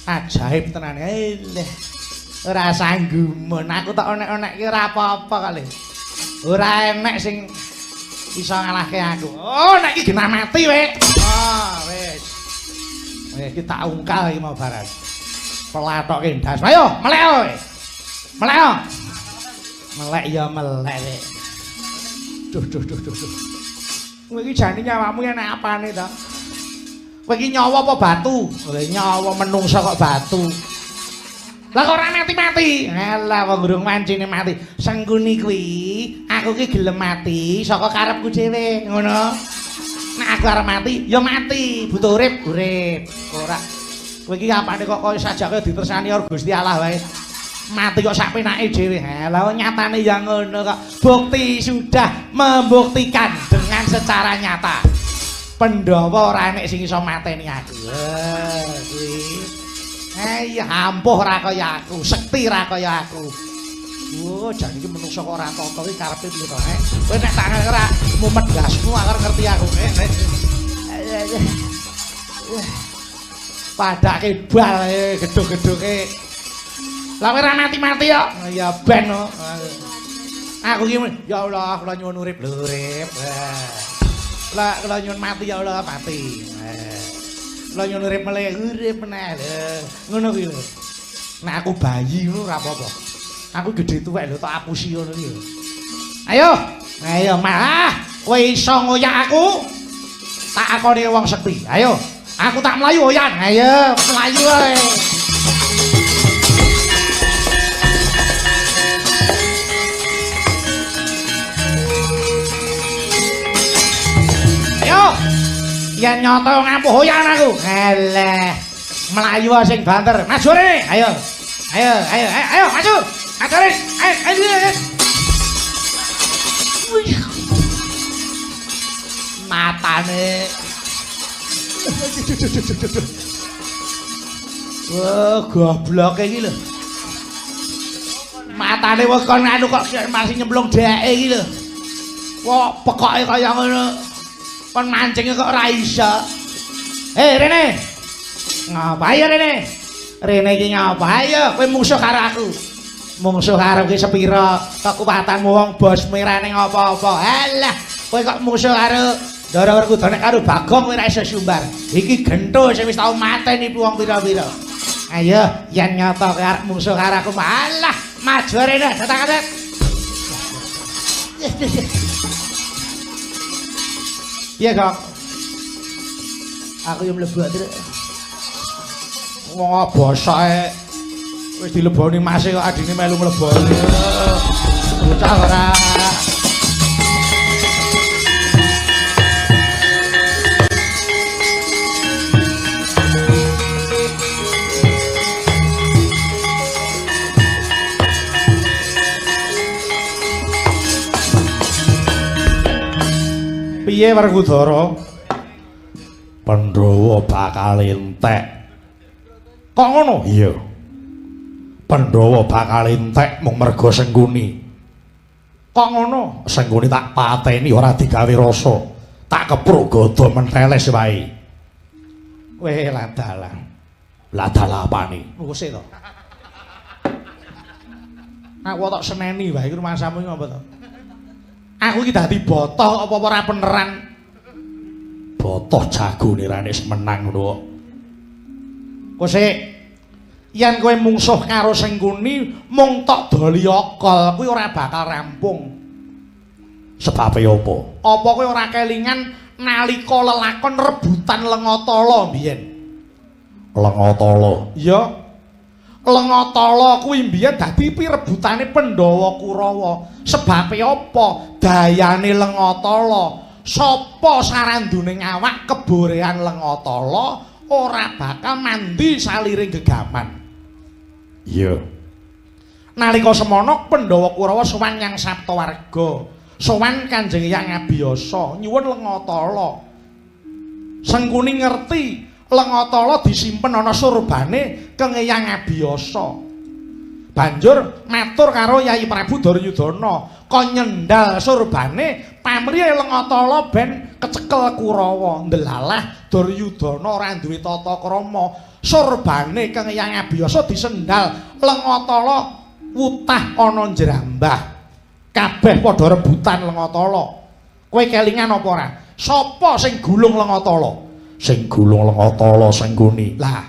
Ajaib tenan. Leh. ora sanggumun. Aku tak onek-onek ki ora apa-apa kali. Ora enek sing iso ngalahke aku. Oh, nek iki genah mati we. Ah, wis. Wis iki tak ungkal iki mau barang. Pelatoke ndas. Ayo, melek kowe. Melek yo. Melek ya melek. Duh. Kowe iki jane nyawamu enek apane to? Kowe iki nyawa apa batu? Nyawa menungsa kok batu. Lah kok ora mati-mati? Alah wong durung mancine mati. Sengguni kuwi, aku ki gelem mati saka karepku dhewe, ngono. Nek aku arep mati, ya mati. Butuh urip. Ora. Kowe iki apane kok koyo sajake ditersani karo Gusti Allah wae. Mati kok sak penake dhewe. Lah nyatane ya ngono kok. Bukti sudah membuktikan dengan secara nyata. Pandhawa ora enek sing iso mateni aku. Kuwi. Ya ampuh ra kaya aku, sekti ra kaya aku. Oh, jan iki menungso kok ora tata iki karepe piye to, Kowe nek tak ora mumet gasmu akar ngerti aku. Padake bal gedhog-gedhoge. Lah kowe ora mati-mati yo. Ya ben no. Aku iki ya Allah, kula nyuwun urip lho, urip. Lah kula nyuwun mati ya Allah, mati. Kula nyuwun urip meneh lho. Ngono kuwi lho. Nek aku bayi ngono ora apa-apa. Aku gedhe tuwek lho tak apusi ngono iki. Ayo malah kowe iso ngoyak aku. Tak akoni wong sekti. Ayo, aku tak mlayu oyan. Ayo, mlayu ae. Yen nyoto ngampuh hoyan aku. Alah. Melayu sing banter. Maju rene. Ayo, maju. Ajarin. Ayo. Matane. Wah, goblok iki lho. Matane wong kon anu kok masih nyemplung dheke iki lho. Wah, pekoke kaya ngono. Kon mancingnya kok ora iso. Rene. Ngapain Rene? Rene iki ngapain? Kowe mungsuh karo aku. Mungsuh karo ki sepira? Kekuwatanmu wong bos mirane apa-apa. Alah, kowe kok mungsuh karo Ndara Werkudara karo Bagong kowe ora iso sumbar. Iki gento sing wis tau mateni wong pira-pira. Ayo, yen nyata kowe arep mungsuh karo aku, malah maju Rene, datang-datang. Iya kok. Aku yang mlebu ae. Wong bosoke wis dileboni mase kok adine melu mleboni. Bocah ora. Piye Werkudara? Pandhawa bakal entek. Kok ngono? Iya. Pandhawa bakal entek mung merga Sengguni. Kok ngono? Sengguni tak pateni ora digawe rasa. Tak kepruk gada menteles wae. Weh ladalah. Ladalah apane? Wuse to. Aku tak seneni wae iki rumasamu iki apa to? Aku iki dadi botoh apa ora beneran? Botoh jagone rane menang ngono kok. Kosek yen kowe mungsuh karo Sengguni mung tok doli okol kuwi ora bakal rampung. Sebab apa? Apa kowe ora kelingan nalika lelakon rebutan Lengatala mbiyen? Lengatala. Iya. Lengatala kuwi mbiyen dadi pirebutane Pandhawa Kurawa. Sebab apa? Dayane Lengatala. Sapa saranduning awak keborehan Lengatala ora bakal mandi saliring gegaman. Iya. Nalika semono Pandhawa Kurawa sowan Nyang Saptawarga, sowan Kanjeng Hyang Abiyasa nyuwun Lengatala. Sengguni ngerti Lengatala disimpen ana surbane keng Hyang Abiyasa. Banjur matur karo Yai Prabu Duryudana, kon nyendal surbane pamriye Lengatala ben kecekel Kurawa. Ndelalah Duryudana ora duwe tata krama, surbane kang yang abiyasa disendal Lengatala wutah ana njrambah kabeh padha rebutan Lengatala kowe kelingan apa ora sapa sing gulung Lengatala Sing gulung Lengatala Sengkuni. lah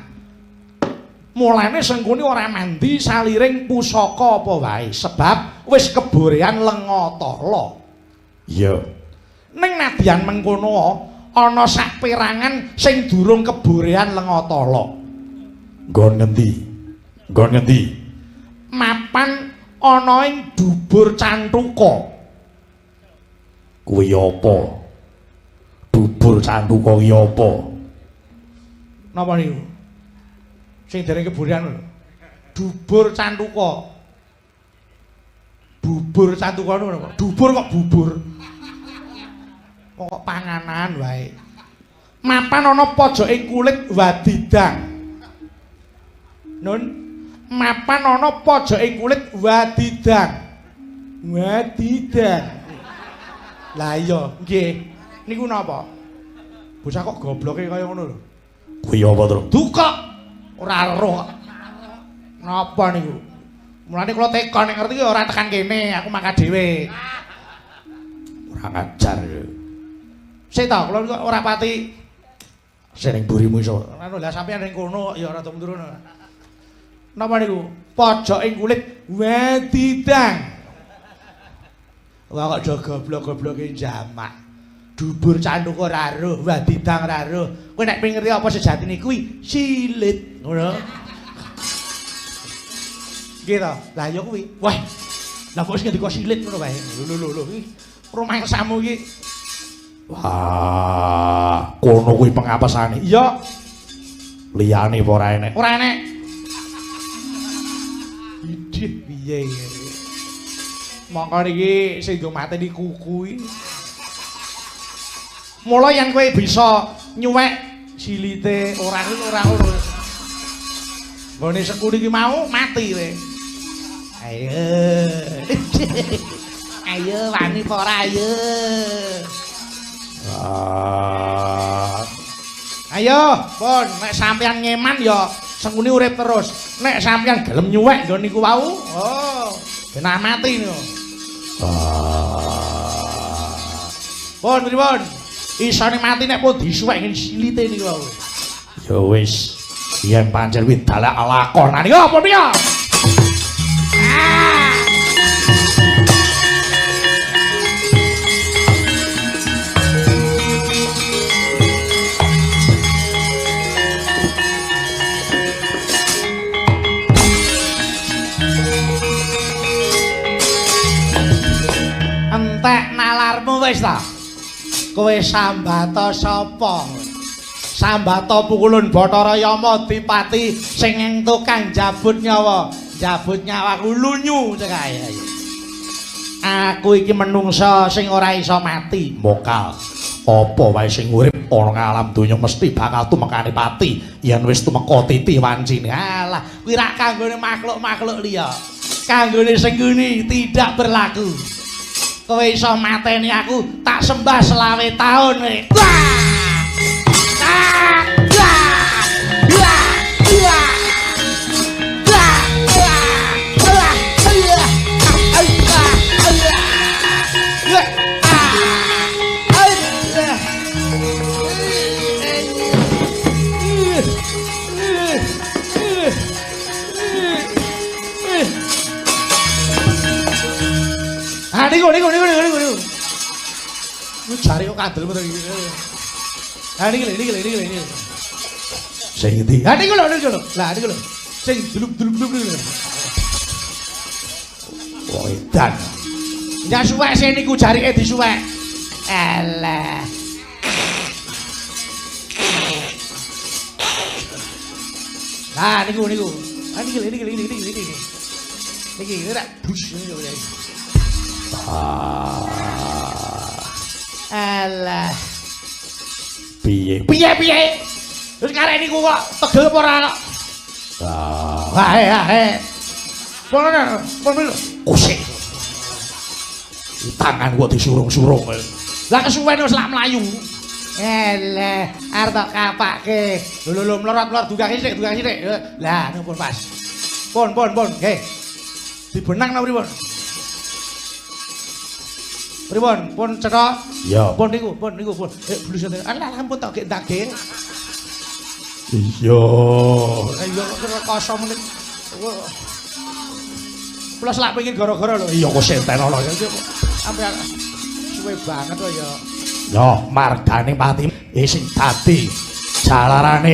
mulane Sengkuni ora mandi saliring pusaka apa wae sebab wis keborean Lengatala Iya. ning nadyan mengkono ana saperangan sing durung keborean Lengatala Nggon ngendi? Nggon ngendi? mapan ana ing dubur Cantuka Kuwi apa? Dubur Cantuka kuwi apa? napa niku sing dereng keborean lho dubur Cantuka bubur Cantuka niku napa dubur kok bubur kok panganan wae mapan ana pojoking kulit wadidang nun mapan ana pojoking kulit wadidang lah iya nggih niku napa bocah kok gobloke kaya ngono lho Kuwi apa to? duka ora roh napa niku mulane kula teka nek ngerti ora tekan kene aku mangkat dhewe Ora ngajar. sik ta kula ora pati Seneng burimu iso. anu lah sampeyan ning kono ya ora turun napa niku pojoking kulit wadidang wah kok do goblok-gobloke jamak dubur Cantuka ora roh wadidang ora roh kowe nek pengen ngerti apa sejatine kuwi silit ngono gitu lah ya kuwi wah lah kok sing ngendika silit ngono wae lho iki rumangsamu iki Wah, kono kuwi pengapesane. iya Liyane apa ora enek? ora enek idih piye mongko niki sing do mateni kuku iki mula yen kowe bisa nyuwek silite ora ngono nggone Sengkuni iki mau mati kowe ayo ayo wani apa ora ayo ayo pun nek sampeyan ngeman ya Sengkuni urip terus nek sampeyan gelem nyuwek nggon niku wau oh ben mati niku pun pripun isane mati nek pun disuwek ngene silite niku wau Ya wis, yen pancen kuwi dalek alakonan iki apa piye? entek nalarmu wis ta kowe sambata sapa sambata pukulun Bathara Yama Dipati sing ing tukang jabut nyawaku lunyu cekae aku iki menungsa sing ora iso mati Mokal. Apa wae sing urip ana ing alam donya mesti bakal tumekane pati yen wis tumeka titi wancine. alah kuwi rak kanggone makhluk-makhluk liya kanggone Sengkuni tidak berlaku kowe iso mateni aku tak sembah selawe taun kowe niku. Lu jare kok kandel metu iki. Ha niki. Sing ndi? Ha niku lho. Lah niku lho. Sing duluk-duluk niku. Wong edan. Ya suwek sing niku jarike disuwek. Alah. Ha niku. Ha niki. Niki ora bus niku. Alah. Piye? Terus karek niku kok tegel apa ora kok? Hae. Pon Kusik. Tangan kok disurung-surung. lah kesuwen wis lak mlayu. Eleh, arep tak kapake. Lho mlorot-mlorot dugake sithik. Lah, numpun Mas. Pun, nggih. Dibenang napa pripun? Pripun? Pun cetok? Iya. Pun niku. Blus ngoten. Alah, ampun tok ndake. Iya. Ayo kosong menit. Kula selak pengin gara-gara lho. Iya kok senten ana. Sampai suwe banget kok ya. Ya, margane pati sing dadi jalarane.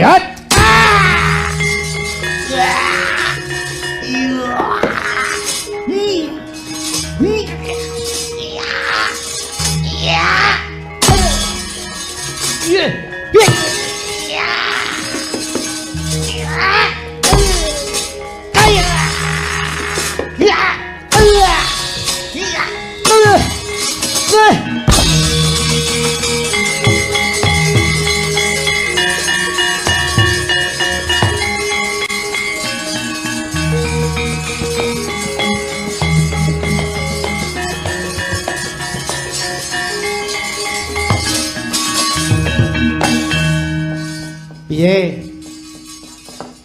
Piye?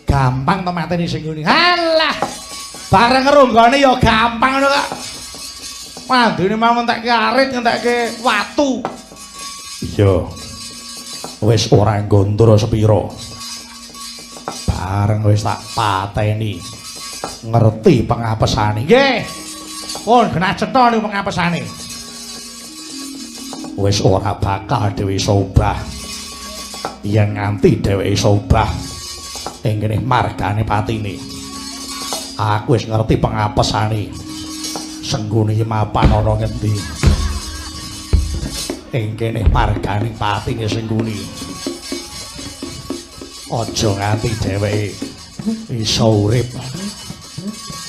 Gampang to mateni sing ngene. Halah. Bareng ronggone ya gampang ngono kok. Mandune mau entekke arit, entekke watu. Iya. Wis ora nggondur sepira. Bareng wis tak pateni. Ngerti pengapesane. Nggih. Pun genah cetha niku pengapesane. Wis ora bakal dhewe sobah. Yen nganti dheweke sobah ing kene margane patine. Aku wis ngerti pengapesane. Senggone iki mapan ana ngendi. Ing kene margane patine senggone. Aja nganti dheweke iso urip.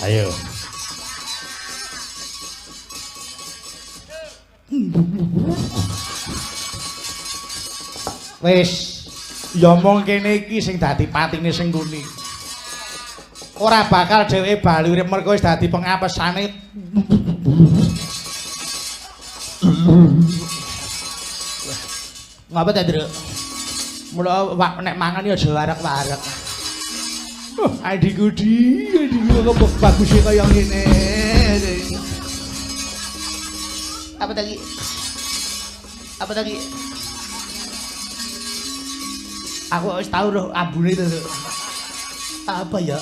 Ayo. Wis ya mung kene iki sing dadi patine Sengguni. Ora bakal dheweke bali urip mergo wis dadi pengapesane. Ngapa ta, Nduk? Mula nek mangan ya aja warek-warek. Adikku kok bagus kaya ngene. Apa tadi? Aku wis tau loh ambune itu. Apa ya?